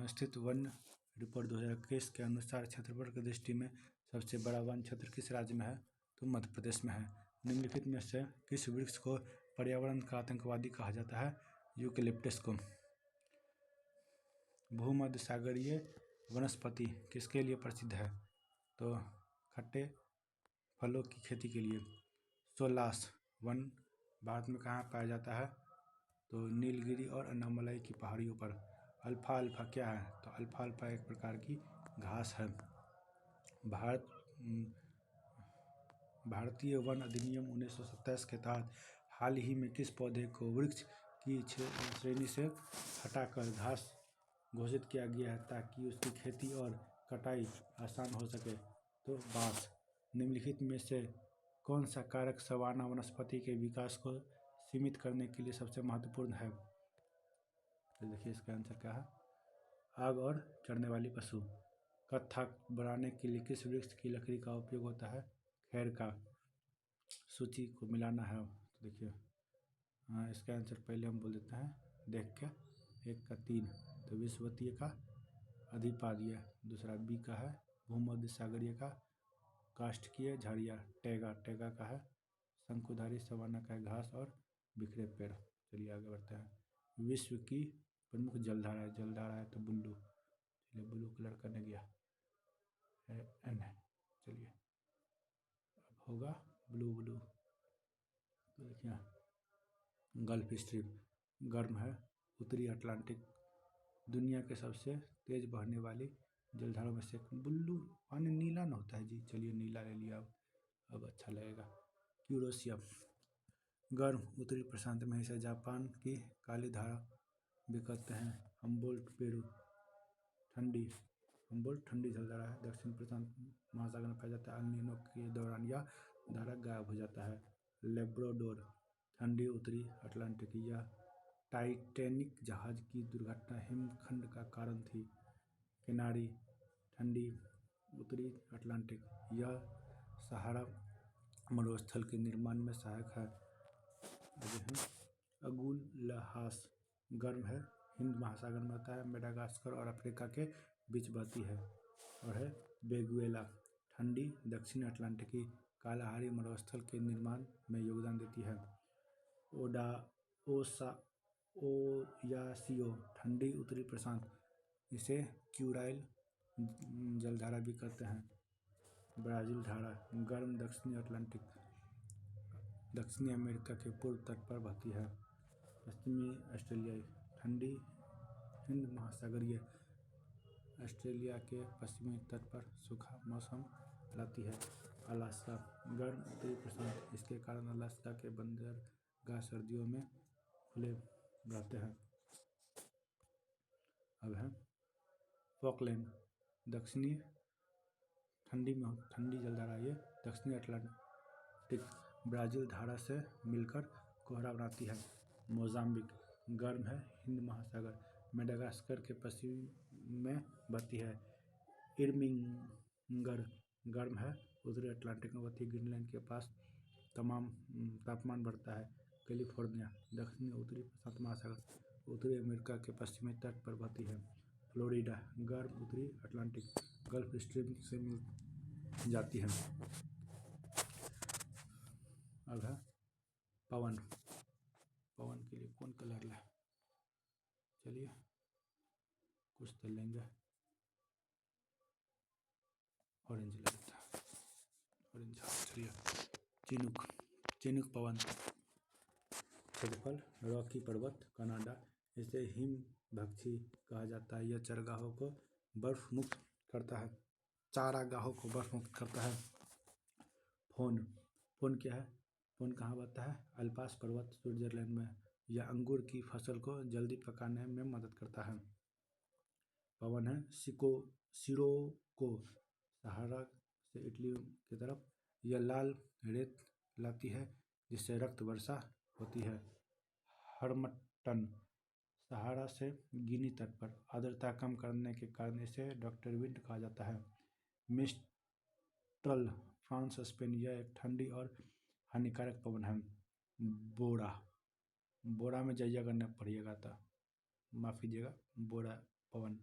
स्थित वन रिपोर्ट 2021 के अनुसार क्षेत्रफल की दृष्टि में सबसे बड़ा वन क्षेत्र किस राज्य में है? तो मध्य प्रदेश में है। निम्नलिखित में से किस वृक्ष को पर्यावरण का आतंकवादी कहा जाता है? यूकेलिप्टस को। भूमध्य सागरीय वनस्पति किसके लिए प्रसिद्ध है? तो खट्टे फलों की खेती के लिए। सोलास वन भारत में कहाँ पाया जाता है? तो नीलगिरी और अन्नामलाई की पहाड़ियों पर। अल्फाल्फा क्या है? तो अल्फाल्फा एक प्रकार की घास है। भारतीय वन अधिनियम 1927 के तहत हाल ही में किस पौधे को वृक्ष की श्रेणी से हटाकर घास घोषित किया गया है ताकि उसकी खेती और कटाई आसान हो सके? तो बांस। निम्नलिखित में से कौन सा कारक सवाना वनस्पति के विकास को सीमित करने के लिए सबसे महत्वपूर्ण है? तो देखिए इसका आंसर क्या है? आग और चढ़ने वाली पशु। कत्था बनाने के लिए किस वृक्ष की लकड़ी का उपयोग होता है? खैर का। सूची को मिलाना है तो देखिए इसका आंसर पहले हम बोल देते हैं देख के। 1 का 3 तो विषुवतीय का अधिपाद्य। दूसरा बी का है भूमध्य सागरीय का काष्ठकीय झाड़ियाँ। टेगा का है शंकुधारी सवाना का है घास और बिखरे पेड़। चलिए आगे बढ़ते हैं। विश्व की प्रमुख जलधारा है तो बुल्लू। चलिए ब्लू कलर करने गया एन है। चलिए अब होगा ब्लू। तो देखिए गल्फ स्ट्रीम गर्म है उत्तरी अटलांटिक दुनिया के सबसे तेज बहने वाली जलधाराओं में से। ब्लू पानी नीला न होता है जी। चलिए नीला ले लिया अब अच्छा लगेगा। यूरोशिया गर्म उत्तरी प्रशांत में इसे जापान की काली धारा भी कहते हैं। हम्बोल्ट पेरू ठंडी जलधारा है दक्षिण प्रशांत महासागर में पाया जाता है। अल नीनो के दौरान यह धारा गायब हो जाता है। लेब्राडोर ठंडी उत्तरी अटलांटिक। यह टाइटैनिक जहाज की दुर्घटना हिमखंड का कारण थी। किनारी ठंडी उत्तरी अटलांटिक। यह सहारा मरुस्थल के निर्माण में सहायक है। अगुलहास गर्म है हिंद महासागर में होता है। मेडागास्कर और अफ्रीका के बीच बहती है। और है बेगुएला ठंडी दक्षिण अटलांटिकी कालाहारी मरुस्थल के निर्माण में योगदान देती है। ओयासियो ठंडी उत्तरी प्रशांत इसे क्यूराइल जलधारा भी कहते हैं। ब्राज़ील धारा गर्म दक्षिणी अटलांटिक दक्षिणी अमेरिका के पूर्व तट पर बहती है। पश्चिमी ऑस्ट्रेलियाई ठंडी हिंद महासागरीय ऑस्ट्रेलिया के पश्चिमी तट पर सूखा मौसम लाती है। अलास्का गर्म उत्तरी प्रशांत इसके कारण अलास्का के बंदरगाह सर्दियों में खुले रहते हैं। अब है फॉकलैंड दक्षिणी ठंडी जलधारा ये दक्षिणी अटलांटिक ब्राज़ील धारा से मिलकर कोहरा बनाती है। मोजाम्बिक गर्म है हिंद महासागर मेडागास्कर के पश्चिम में बहती है। इरमिंगर गर्म है उत्तरी अटलांटिक में बहती है। ग्रीनलैंड के पास तापमान बढ़ता है। कैलिफोर्निया दक्षिणी उत्तरी प्रशांत महासागर उत्तरी अमेरिका के पश्चिमी तट पर बहती है। फ्लोरिडा गर्म उत्तरी अटलांटिक गल्फ स्ट्रीम से मिल जाती है। अब है पवन के लिए कौन कलर ले? चलिए कुछ तो लेंगे ऑरेंज लगता है ऑरेंज। चलिए चिनुक पवन क्षेत्रफल रॉकी पर्वत कनाडा। इसे हिमभक्षी कहा जाता है। यह चारागाहों को बर्फ मुक्त करता है। फोन क्या है? फोन कहाँ बहता है? अल्पास पर्वत स्विट्जरलैंड में। यह अंगूर की फसल को जल्दी पकाने में मदद करता है। पवन है सिरोको सहारा से इटली की तरफ। यह लाल रेत लाती है जिससे रक्त वर्षा होती है। हर्मटन सहारा से गिनी तट पर आर्द्रता कम करने के कारण इसे डॉक्टर विंड कहा जाता है। Mistral France Spain. यह एक ठंडी और हानिकारक पवन है। बोरा में जइया करना पड़िएगा था माफ़ी दीजिएगा। बोरा पवन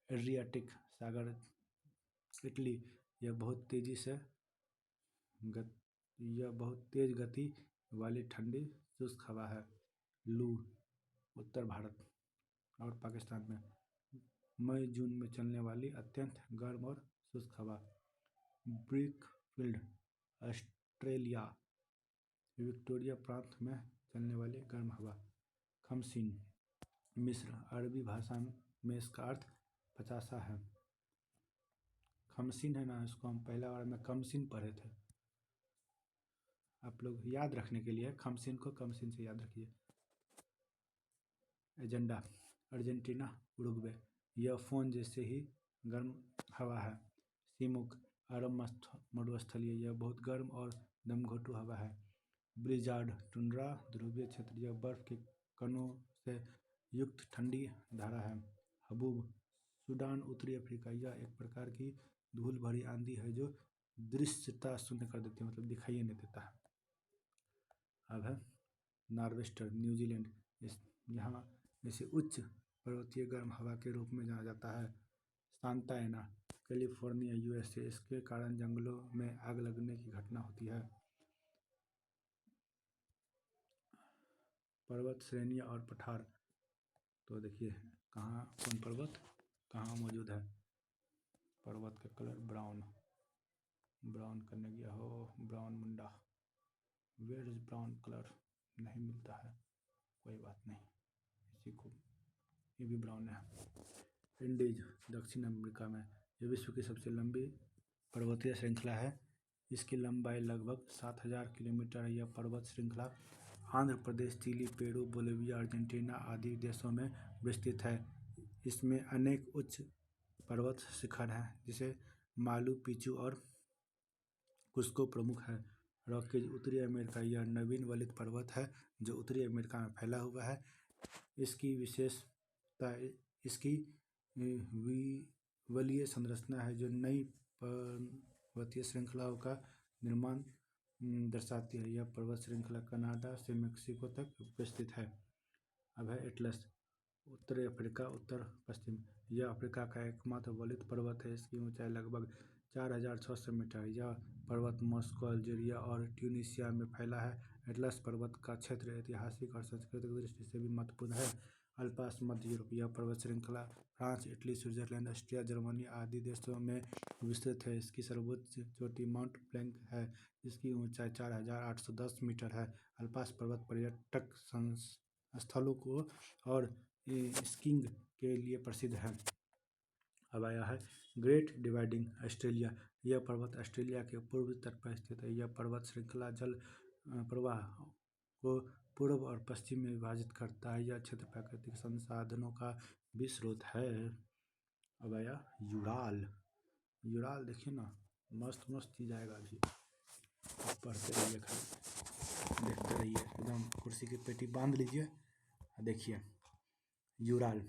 एड्रियाटिक सागर इटली। यह बहुत तेज गति वाली ठंडी शुष्क हवा है। लू उत्तर भारत और पाकिस्तान में मई जून में चलने वाली अत्यंत गर्म और शुष्क हवा। ब्रिकफील्ड ऑस्ट्रेलिया, विक्टोरिया प्रांत में चलने वाली गर्म हवा। खमसीन मिस्र, अरबी भाषा में इसका अर्थ पचासा है। खमसीन है ना, इसको हम पहला बार में कमसीन पढ़े थे। आप लोग याद रखने के लिए खमसीन को कमसीन से याद रखिए। एजेंडा, अर्जेंटीना, उरुग्वे, यह फोन जैसे ही गर्म हवा है। सीमुक, अरब मरुस्थलीय, यह बहुत गर्म और दमघोंटू हवा है। ब्लिजार्ड, टुंड्रा, ध्रुवीय क्षेत्र, यह बर्फ के कणों से युक्त ठंडी धारा है। हबूब, सूडान, उत्तरी अफ्रीका, यह एक प्रकार की धूल भरी आंधी है जो दृश्यता शून्य कर देती है, मतलब दिखाई नहीं देता है। अब है नॉर्वेस्टर, न्यूजीलैंड, यहाँ इसे उच्च पर्वतीय गर्म हवा के रूप में जाना जाता है। सांता एना, कैलिफोर्निया, यूएसए, इसके कारण जंगलों में आग लगने की घटना होती है। पर्वत श्रेणियाँ और पठार, तो देखिए कहाँ कौन पर्वत कहाँ मौजूद है। पर्वत का कलर ब्राउन करने गया हो, ब्राउन मुंडा, वेयर इज ब्राउन कलर, नहीं मिलता है, कोई बात नहीं, इसी को, ये भी ब्राउन है। एंडीज, दक्षिण अमेरिका में, यह विश्व की सबसे लंबी पर्वतीय श्रृंखला है। इसकी लंबाई लगभग 7000 किलोमीटर है। यह पर्वत श्रृंखला Andhra Pradesh, chilli, Peru, Bolivia, Argentina आदि देशों में विस्तृत है। इसमें अनेक उच्च पर्वत शिखर हैं, जिसे मालू पिचू और कुस्को प्रमुख है। रॉकीज, उत्तरी अमेरिका, यह नवीन वलित पर्वत है जो उत्तरी अमेरिका में फैला हुआ है। इसकी विशेषता इसकी वलीय संरचना है जो नई पर्वतीय श्रृंखलाओं का निर्माण दर्शाती है। यह पर्वत श्रृंखला कनाडा से मेक्सिको तक विस्तृत है। अब है एटलस, उत्तरी अफ्रीका, उत्तर पश्चिम, यह अफ्रीका का एकमात्र वलित पर्वत है। इसकी ऊंचाई लगभग 4600 मीटर है। यह पर्वत मॉस्को, अल्जीरिया और ट्यूनीशिया में फैला है। एटलस पर्वत का क्षेत्र ऐतिहासिक और सांस्कृतिक दृष्टि से भी महत्वपूर्ण है। अल्पास, मध्य यूरोप, यह पर्वत श्रृंखला France, Italy, Switzerland, Austria, Germany आदि देशों में विस्तृत है। इसकी सर्वोच्च चोटी माउंट ब्लैंक है, जिसकी ऊंचाई 4810 मीटर है। अल्पास पर्वत पर्यटक स्थलों को और स्कीइंग के लिए प्रसिद्ध है। अब आया है ग्रेट डिवाइडिंग ऑस्ट्रेलिया, यह पर्वत ऑस्ट्रेलिया के पूर्वी तट पर स्थित है। यह पर्वत श्रृंखला जल प्रवाह को पूर्व और पश्चिम में विभाजित करता है। यह क्षेत्र प्राकृतिक संसाधनों का भी स्रोत है। अब आया यूराल, यूराल देखिए ना, मस्त मस्त चीज आएगा अभी, पढ़ते रहिए, खाली देखते रहिए, एकदम कुर्सी की पेटी बांध लीजिए। देखिए यूराल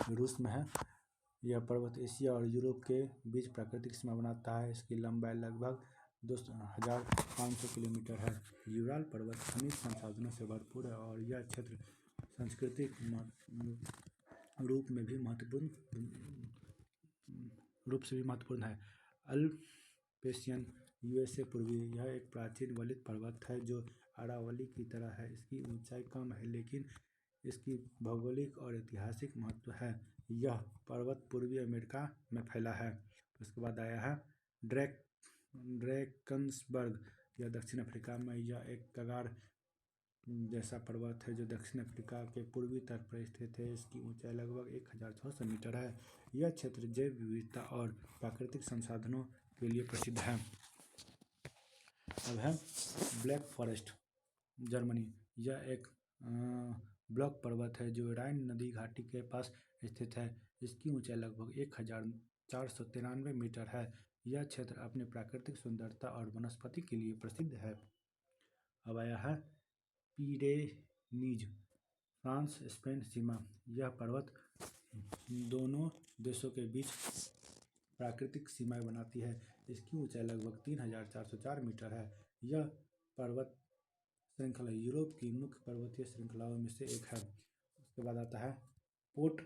रूस में है। यह पर्वत एशिया और यूरोप के बीच प्राकृतिक सीमा बनाता है। इसकी लंबाई लगभग 2500 किलोमीटर है। यूराल पर्वत खनिज संसाधनों से भरपूर है और यह क्षेत्र सांस्कृतिक रूप से भी महत्वपूर्ण है। अल्पेशियन, यूएसए पूर्वी, यह एक प्राचीन वलित पर्वत है जो अरावली की तरह है। इसकी ऊंचाई कम है लेकिन इसकी भौगोलिक और ऐतिहासिक महत्व है। यह पर्वत पूर्वी अमेरिका में फैला है। उसके बाद आया है ड्रैकन्सबर्ग, यह दक्षिण अफ्रीका में, यह एक कगार जैसा पर्वत है जो दक्षिण अफ्रीका के पूर्वी तट पर स्थित है। इसकी ऊंचाई लगभग 1600 मीटर है। यह क्षेत्र जैव विविधता और प्राकृतिक संसाधनों के लिए प्रसिद्ध है। अब है ब्लैक फॉरेस्ट, जर्मनी, यह एक ब्लॉक पर्वत है जो राइन नदी घाटी के पास स्थित है। इसकी ऊंचाई लगभग 1493 मीटर है। यह क्षेत्र अपनी प्राकृतिक सुंदरता और वनस्पति के लिए प्रसिद्ध है। अब आया है पिरेनीज, फ्रांस स्पेन सीमा, यह पर्वत दोनों देशों के बीच प्राकृतिक सीमाएं बनाती है। इसकी ऊंचाई लगभग 3404 मीटर है। यह पर्वत श्रृंखला यूरोप की मुख्य पर्वतीय श्रृंखलाओं में से एक है। उसके बाद आता है पोर्ट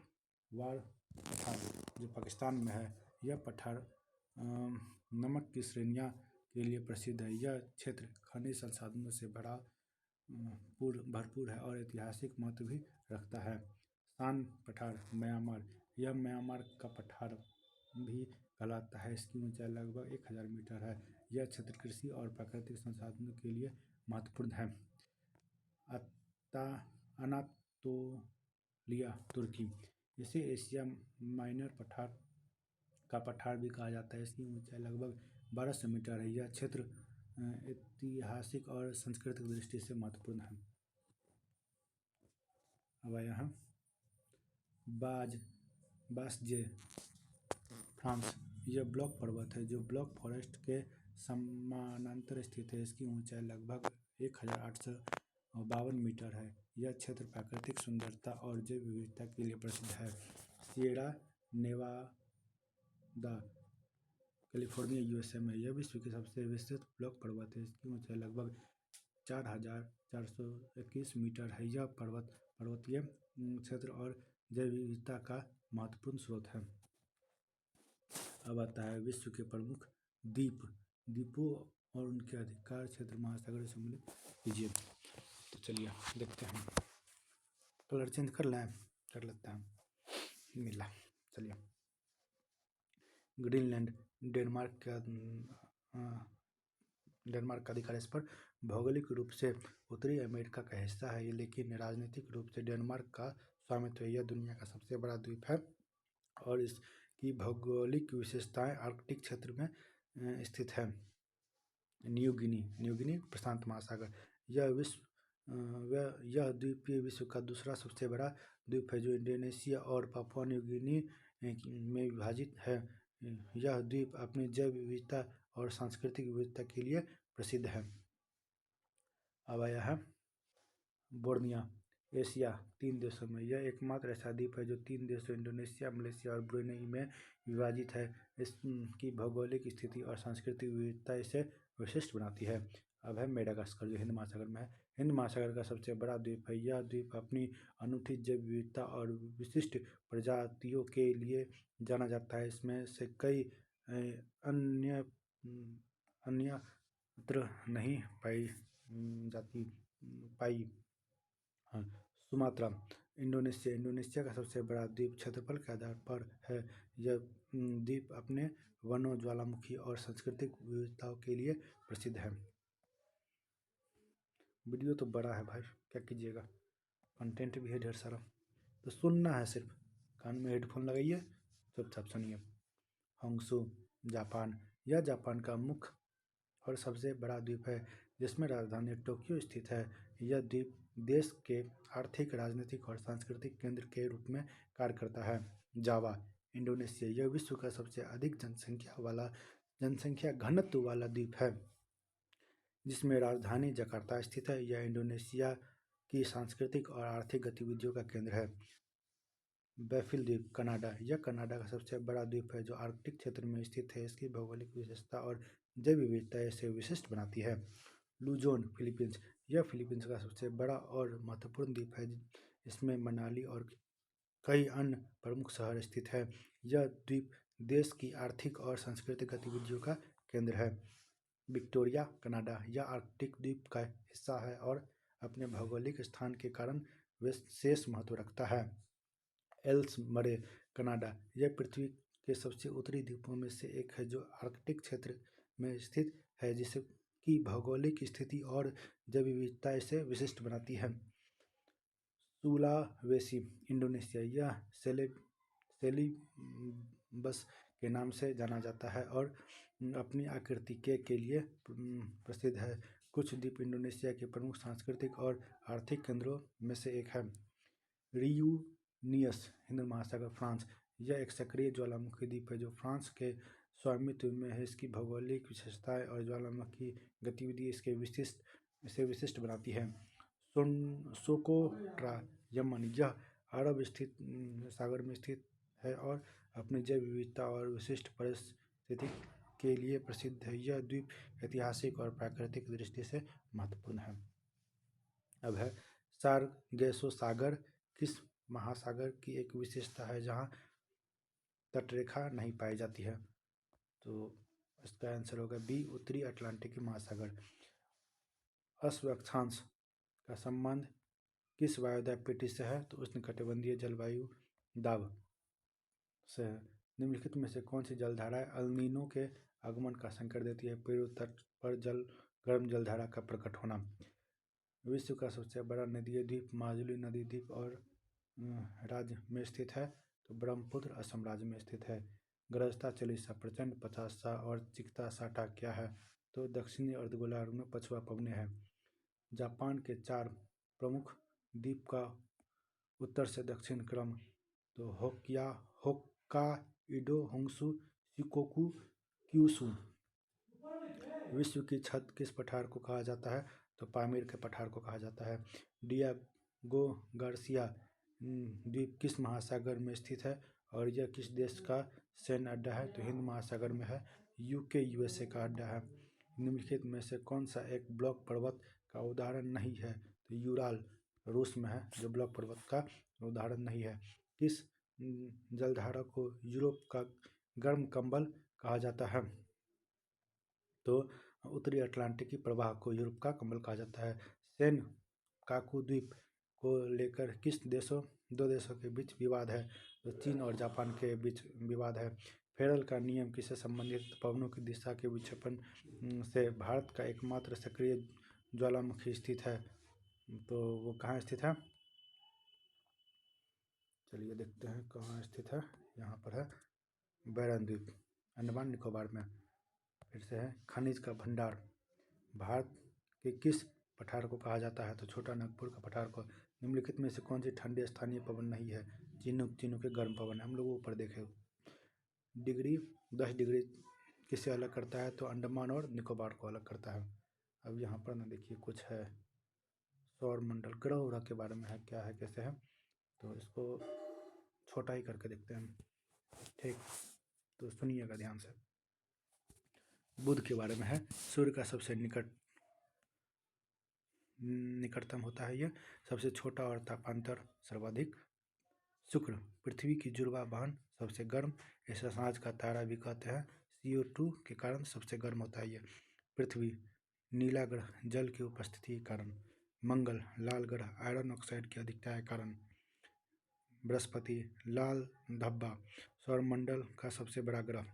वार पठार, जो पाकिस्तान में है। यह पठार नमक की श्रेणियाँ के लिए प्रसिद्ध है। यह क्षेत्र खनिज संसाधनों से भरपूर है और ऐतिहासिक महत्व भी रखता है। सान पठार, म्यांमार, यह म्यांमार का पठार भी कहलाता है। इसकी ऊंचाई लगभग 1000 मीटर है। यह क्षेत्र कृषि और प्राकृतिक संसाधनों के लिए महत्वपूर्ण है। अनातोलिया तुर्की, इसे एशिया माइनर पठार का पठार भी कहा जाता है। इसकी ऊंचाई लगभग 1200 मीटर है। यह क्षेत्र ऐतिहासिक और सांस्कृतिक दृष्टि से महत्वपूर्ण है। अब यहाँ बासजे फ्रांस, यह ब्लॉक पर्वत है जो ब्लॉक फॉरेस्ट के समानांतर स्थित है। इसकी ऊंचाई लगभग 1852 मीटर है। यह क्षेत्र प्राकृतिक सुंदरता और जैव विविधता के लिए प्रसिद्ध है। सिएरा नेवादा, कैलिफोर्निया, यूएसए में यह विश्व की सबसे विस्तृत ब्लॉक पर्वत है। इसकी ऊंचाई लगभग 4421 मीटर है। यह पर्वतीय क्षेत्र और जैव विविधता का महत्वपूर्ण स्रोत है। अब आता है विश्व के प्रमुख द्वीपों और उनके अधिकार क्षेत्र महासागर सम्मिलित कीजिए। तो चलिए देखते हैं। कलर चेंज कर लेते हैं। नीला। चलिए, ग्रीनलैंड डेनमार्क का अधिकार इस पर भौगोलिक रूप से उत्तरी अमेरिका का हिस्सा है, लेकिन राजनीतिक रूप से डेनमार्क का स्वामित्व है। यह दुनिया का सबसे बड़ा द्वीप है और इसकी भौगोलिक विशेषताएं आर्कटिक क्षेत्र में स्थित है। न्यू गिनी प्रशांत महासागर, यह द्वीप विश्व का दूसरा सबसे बड़ा द्वीप है जो इंडोनेशिया और पापुआ न्यू गिनी में विभाजित है। यह द्वीप अपनी जैव विविधता और सांस्कृतिक विविधता के लिए प्रसिद्ध है। अब आया है बोर्निया, एशिया 3 देशों में। यह एकमात्र ऐसा द्वीप है जो 3 देशों इंडोनेशिया, मलेशिया और ब्रुनेई में विभाजित है। इसकी भौगोलिक स्थिति और सांस्कृतिक विविधता इसे विशिष्ट बनाती है। अब है मेडागास्कर जो हिंद महासागर में है। हिंद महासागर का सबसे बड़ा द्वीप है। यह द्वीप अपनी अनूठी जैव विविधता और विशिष्ट प्रजातियों के लिए जाना जाता है। इसमें से कई अन्यत्र नहीं पाई। सुमात्रा, इंडोनेशिया का सबसे बड़ा द्वीप क्षेत्रफल के आधार पर है। यह द्वीप अपने वनों, ज्वालामुखी और सांस्कृतिक विविधताओं के लिए प्रसिद्ध है। वीडियो तो बड़ा है भाई, क्या कीजिएगा, कंटेंट भी है ढेर सारा, तो सुनना है सिर्फ, कान में हेडफोन लगाइए, चुपचाप सुनिए। होंगशू, जापान, यह जापान का मुख्य और सबसे बड़ा द्वीप है जिसमें राजधानी टोक्यो स्थित है। यह द्वीप देश के आर्थिक, राजनीतिक और सांस्कृतिक केंद्र के रूप में कार्य करता है। जावा, इंडोनेशिया, यह विश्व का सबसे अधिक जनसंख्या घनत्व वाला द्वीप है जिसमें राजधानी जकार्ता स्थित है। यह इंडोनेशिया की सांस्कृतिक और आर्थिक गतिविधियों का केंद्र है। बैफिल द्वीप, कनाडा, यह कनाडा का सबसे बड़ा द्वीप है जो आर्कटिक क्षेत्र में स्थित है। इसकी भौगोलिक विशेषता और जैव विविधता इसे विशिष्ट बनाती है। लुजोन, फिलीपींस, यह फिलीपींस का सबसे बड़ा और महत्वपूर्ण द्वीप है। इसमें मनाली और कई अन्य प्रमुख शहर स्थित हैं। यह द्वीप देश की आर्थिक और सांस्कृतिक गतिविधियों का केंद्र है। विक्टोरिया, कनाडा, यह आर्कटिक द्वीप का हिस्सा है और अपने भौगोलिक स्थान के कारण विशेष महत्व रखता है। एल्स मरे, कनाडा, यह पृथ्वी के सबसे उत्तरी द्वीपों में से एक है जो आर्कटिक क्षेत्र में स्थित है जिसकी भौगोलिक स्थिति और जैव विविधता इसे विशिष्ट बनाती है। सुलावेसी, इंडोनेशिया, यह सेलिबस के नाम से जाना जाता है और अपनी आकृति के लिए प्रसिद्ध है। कुछ द्वीप इंडोनेशिया के प्रमुख सांस्कृतिक और आर्थिक केंद्रों में से एक है। रियूनियस, हिंद महासागर, फ्रांस, यह एक सक्रिय ज्वालामुखी द्वीप है जो फ्रांस के स्वामित्व में है। इसकी भौगोलिक विशेषताएं और ज्वालामुखी गतिविधि इसे विशिष्ट बनाती है। सोकोट्रा, यमन, यह अरब सागर में स्थित है और अपनी जैव विविधता और विशिष्ट पारिस्थितिकी के लिए प्रसिद्ध है। यह द्वीप ऐतिहासिक और प्राकृतिक दृष्टि से महत्वपूर्ण है। अब है सारगेसो सागर, किस महासागर की एक विशेषता है जहाँ तटरेखा नहीं पाई जाती है? तो इसका आंसर होगा बी, उत्तरी अटलांटिक महासागर। अक्षांश का संबंध किस वायुदाब पेटी से है? तो उष्णकटिबंधीय जलवायु दाब। से है। निम्नलिखित में से कौन सी जलधाराएं अल नीनो के आगमन का संकेत देती है? पेरू तट पर गर्म जलधारा का प्रकट होना। विश्व का सबसे बड़ा नदीय द्वीप माजुली नदी द्वीप और राज्य में स्थित है? तो ब्रह्मपुत्र असम राज्य में स्थित है। गरजता चालीसा, प्रचंड 50 और चिकता 60 क्या है? तो दक्षिणी अर्धगोलार्ध में पछुआ पवने हैं। जापान के 4 प्रमुख द्वीप का उत्तर से दक्षिण क्रम तो होक्काइडो, होंशु, शिकोकू, क्यूशू। विश्व की छत किस पठार को कहा जाता है? तो पामीर के पठार को कहा जाता है। डियागो गार्सिया द्वीप किस महासागर में स्थित है और यह किस देश का सैन्य अड्डा है? तो हिंद महासागर में है। यूके यूएसए का अड्डा है। निम्नलिखित में से कौन सा एक ब्लॉक पर्वत का उदाहरण नहीं है? तो यूराल रूस में है जो ब्लॉक पर्वत का उदाहरण नहीं है। किस जलधारा को यूरोप का गर्म कंबल कहा जाता है? तो उत्तरी अटलांटिकी प्रवाह को यूरोप का कंबल कहा जाता है। सेन काकू द्वीप को लेकर दो देशों के बीच विवाद है? तो चीन और जापान के बीच विवाद है। फेरल का नियम किससे संबंधित? पवनों की दिशा के विक्षेपण से। भारत का एकमात्र सक्रिय ज्वालामुखी स्थित है, तो वो कहाँ स्थित है? चलिए देखते हैं कहाँ स्थित है। यहाँ पर है बैरन द्वीप, अंडमान निकोबार में। फिर से है खनिज का भंडार भारत के किस पठार को कहा जाता है? तो छोटा नागपुर का पठार को। निम्नलिखित में से कौन सी ठंडे स्थानीय पवन नहीं है? चिन्हुक के गर्म पवन। हम लोग ऊपर देखे 10 डिग्री किससे अलग करता है? तो अंडमान और निकोबार को अलग करता है। अब यहाँ पर ना देखिए कुछ है सौर मंडल ग्रह उग्रह के बारे में है, क्या है कैसे है, तो इसको छोटा ही करके देखते हैं। ठीक, तो सुनिएगा ध्यान से। बुध के बारे में है। सूर्य का सबसे निकटतम होता है यह, सबसे छोटा और तापांतर सर्वाधिक। शुक्र पृथ्वी की जुड़वा बहन सबसे गर्म, इसे सांझ का तारा भी कहते हैं। CO2 के कारण सबसे गर्म होता है यह। पृथ्वी नीला ग्रह जल की उपस्थिति के कारण। मंगल लाल ग्रह आयरन ऑक्साइड की अधिकता के कारण। बृहस्पति लाल धब्बा सौरमंडल का सबसे बड़ा ग्रह।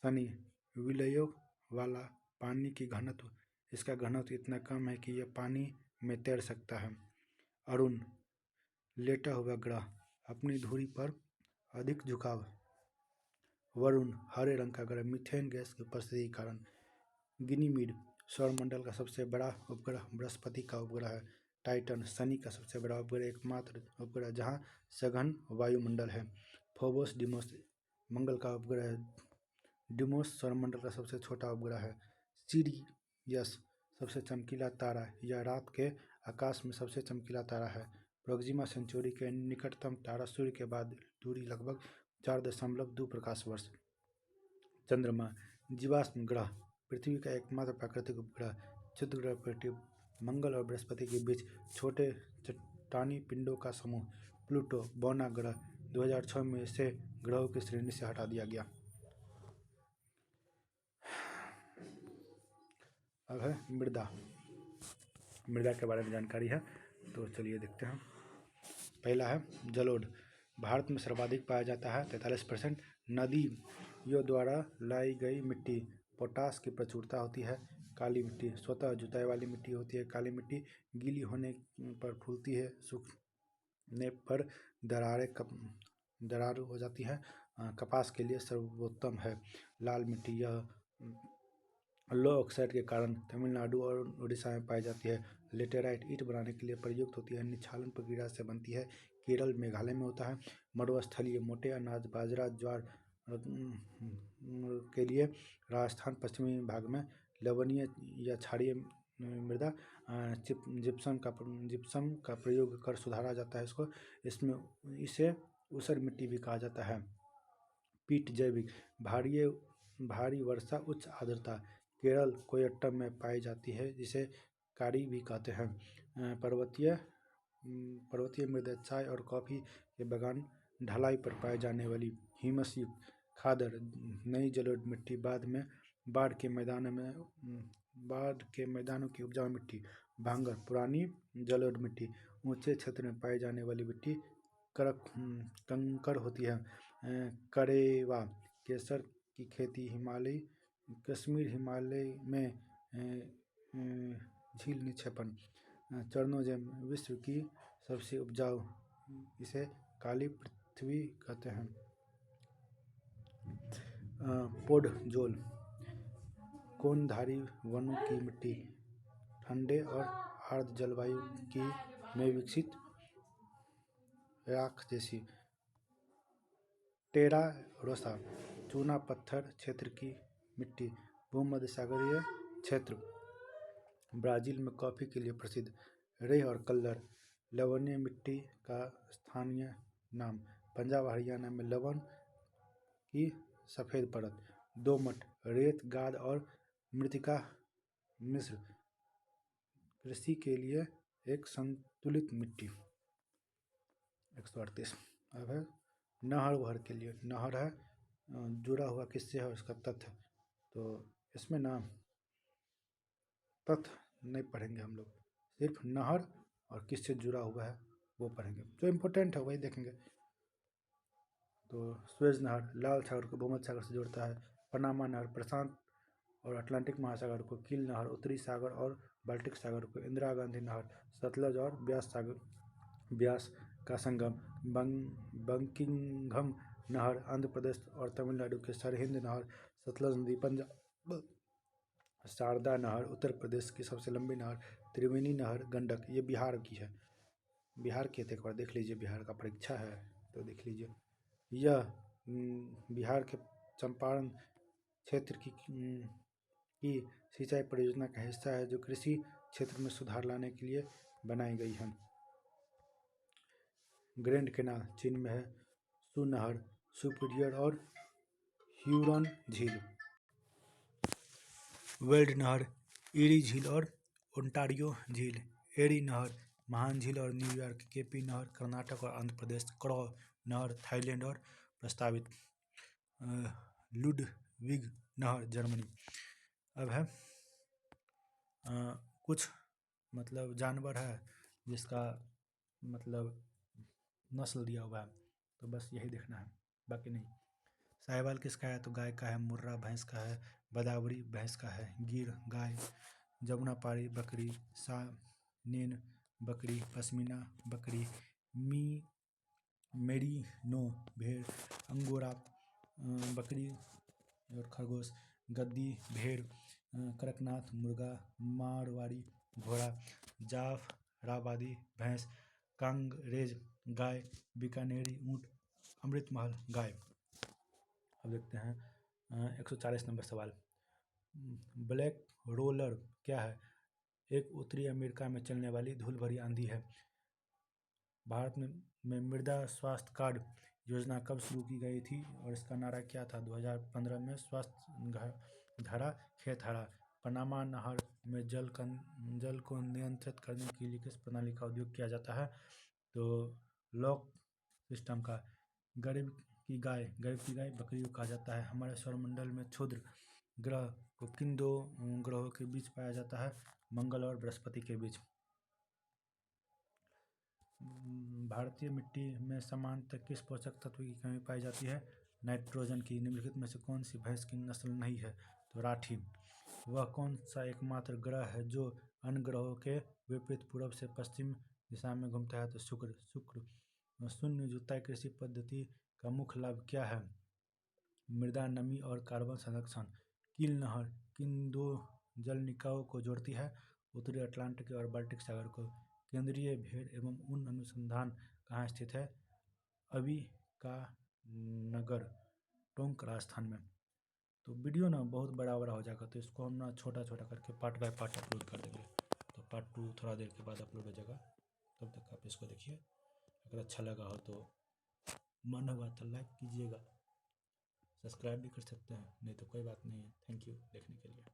शनि विलयों वाला पानी की घनत्व, इसका घनत्व इतना कम है कि यह पानी में तैर सकता है। अरुण लेटा हुआ ग्रह, अपनी धुरी पर अधिक झुकाव। वरुण हरे रंग का ग्रह, मीथेन गैस की उपस्थिति के कारण। गिनीमीड सौरमंडल का सबसे बड़ा उपग्रह बृहस्पति का उपग्रह है। टाइटन शनि का सबसे बड़ा उपग्रह, एकमात्र उपग्रह जहाँ सघन वायुमंडल है। फोबोस डिमोस मंगल का उपग्रह है। डिमोस सौरमंडल का सबसे छोटा उपग्रह है। सिरियस सबसे चमकीला तारा, यह रात के आकाश में सबसे चमकीला तारा है। प्रोक्सिमा सेंचुरी के निकटतम तारा सूर्य के बाद दूरी लगभग 4.2 प्रकाश वर्ष। चंद्रमा जीवाश्म ग्रह, पृथ्वी का एकमात्र प्राकृतिक उपग्रह। क्षुद्र ग्रह पृथ्वी, मंगल और बृहस्पति के बीच छोटे चट्टानी पिंडों का समूह। प्लूटो बौना ग्रह, 2006 में इसे ग्रहों की श्रेणी से हटा दिया गया। अब है मृदा, मृदा के बारे में जानकारी है, तो चलिए देखते हैं। पहला है जलोढ़, भारत में सर्वाधिक पाया जाता है 43%। नदियों द्वारा लाई गई मिट्टी, पोटास की प्रचुरता होती है। काली मिट्टी स्वतः जुताई वाली मिट्टी होती है। काली मिट्टी गीली होने पर फूलती है, सूखने पर दरार हो जाती है। कपास के लिए सर्वोत्तम है। लाल मिट्टी, यह लो ऑक्साइड के कारण तमिलनाडु और उड़ीसा में पाई जाती है। लेटेराइट ईंट बनाने के लिए प्रयुक्त होती है, निक्षालन प्रक्रिया से बनती है। केरल मेघालय में होता है। मरुस्थलीय मोटे अनाज बाजरा ज्वार के लिए राजस्थान पश्चिमी भाग में लवणीय या क्षारीय मृदा जिप्सम का प्रयोग कर सुधारा जाता है इसमें इसे ऊसर मिट्टी भी कहा जाता है। पीट जैविक भारी वर्षा उच्च आर्द्रता, केरल कोयट्टम में पाई जाती है, जिसे कारी भी कहते हैं। पर्वतीय मृदा चाय और कॉफ़ी के बागान, ढलाई पर पाए जाने वाली ह्यूमस युक्त खादर नई जलोढ़ मिट्टी, बाढ़ के मैदानों की उपजाऊ मिट्टी। भांगर पुरानी जलोढ़ मिट्टी, ऊंचे क्षेत्र में पाई जाने वाली मिट्टी कंकड़ होती है। करेवा। केसर की खेती हिमालय, कश्मीर हिमालय में झील निक्षेपण। चरणोजेम विश्व की सबसे उपजाऊ, इसे काली पृथ्वी कहते हैं। पोडजोल, कोनधारी वनों की मिट्टी, ठंडे और आर्द्र जलवायु की में विकसित, राख जैसी। टेरा रोसा, चूना पत्थर क्षेत्र की मिट्टी, भूमध्य सागरीय क्षेत्र। ब्राज़ील में कॉफ़ी के लिए प्रसिद्ध। रेह और कल्लर, लवणीय मिट्टी का स्थानीय नाम। पंजाब हरियाणा में लवण की सफ़ेद परत। दोमट, रेत, गाद और मृत्तिका मिश्र, कृषि के लिए एक संतुलित मिट्टी। 138। अब है नहर वहर के लिए। नहर है जुड़ा हुआ किससे है उसका तथ्य, तो इसमें ना तथ्य नहीं पढ़ेंगे हम लोग, सिर्फ नहर और किससे जुड़ा हुआ है वो पढ़ेंगे, जो इम्पोर्टेंट है वही देखेंगे। तो सुएज नहर लाल सागर को भूमध्य सागर से जोड़ता है। पनामा नहर प्रशांत और अटलांटिक महासागर को। कील नहर उत्तरी सागर और बाल्टिक सागर को। इंदिरा गांधी नहर सतलज और ब्यास का संगम। बंकिंघम नहर आंध्र प्रदेश और तमिलनाडु के। सरहिंद नहर सतलज नदी पंजाब। शारदा नहर उत्तर प्रदेश की सबसे लंबी नहर। त्रिवेणी नहर गंडक, ये बिहार की है। बिहार के एक बार देख लीजिए, बिहार का परीक्षा है तो देख लीजिए। यह बिहार के चंपारण क्षेत्र की सिंचाई परियोजना का हिस्सा है जो कृषि क्षेत्र में सुधार लाने के लिए बनाई गई है। ग्रैंड कैनाल चीन में है। सू नहर, सुपीरियर और ह्यूरॉन झील। वेल्ड नहर, ईरी झील और ओंटारियो झील। एरी नहर, महान झील और न्यूयॉर्क। केपी नहर कर्नाटक और आंध्र प्रदेश। क्रॉ नहर थाईलैंड और प्रस्तावित। लुडविग नहर जर्मनी। अब है कुछ मतलब जानवर है जिसका मतलब नस्ल दिया हुआ है, तो बस यही देखना है, बाकी नहीं। साहिवाल किसका है, तो गाय का है। मुर्रा भैंस का है। बदावरी भैंस का है। गिर गाय। जमुनापारी बकरी। सानेन बकरी। पश्मीना बकरी। मेरिनो भेड़। अंगोरा बकरी और खरगोश। गद्दी भेड़। कड़कनाथ मुर्गा। मारवाड़ी घोड़ा। जाफराबादी भैंस। कांगरेज गाय। बीकानेरी ऊँट। अमृतमहल गाय। अब देखते हैं 140 नंबर सवाल। ब्लैक रोलर क्या है, एक उत्तरी अमेरिका में चलने वाली धूल भरी आंधी है। भारत में मृदा स्वास्थ्य कार्ड योजना कब शुरू की गई थी और इसका नारा क्या था, 2015 में। स्वास्थ्य धारा खेत हरा। पनामा नहर में जल को नियंत्रित करने के लिए किस प्रणाली का उपयोग किया जाता है, तो लॉक सिस्टम का। गरीब की गाय बकरी को कहा जाता है। हमारे सौरमंडल में क्षुद्र ग्रह को किन दो ग्रहों के बीच पाया जाता है, मंगल और बृहस्पति के बीच। भारतीय मिट्टी में सामान्यतः किस पोषक तत्व की कमी पाई जाती है, नाइट्रोजन की। निम्नलिखित में से कौन सी भैंस की नस्ल नहीं है, तो राठी। वह कौन सा एकमात्र ग्रह है जो अन्य ग्रहों के विपरीत पूर्व से पश्चिम दिशा में घूमता है, तो शुक्र। शून्य जुताई कृषि पद्धति का मुख्य लाभ क्या है, मृदा नमी और कार्बन संरक्षण। कील नहर किन दो जल निकायों को जोड़ती है, उत्तरी अटलांटिक और बाल्टिक सागर को। केंद्रीय भेड़ एवं ऊन अनुसंधान कहाँ स्थित है, अबिकानगर, टोंक, राजस्थान में। तो वीडियो ना बहुत बड़ा हो जाएगा, तो इसको हम ना छोटा करके पार्ट बाय पार्ट अपलोड कर देंगे। तो पार्ट 2 थोड़ा देर के बाद अपलोड हो जाएगा, तब तक आप इसको देखिए। अगर अच्छा लगा हो तो मन होगा तो लाइक कीजिएगा, सब्सक्राइब भी कर सकते हैं, नहीं तो कोई बात नहीं है। थैंक यू देखने के लिए।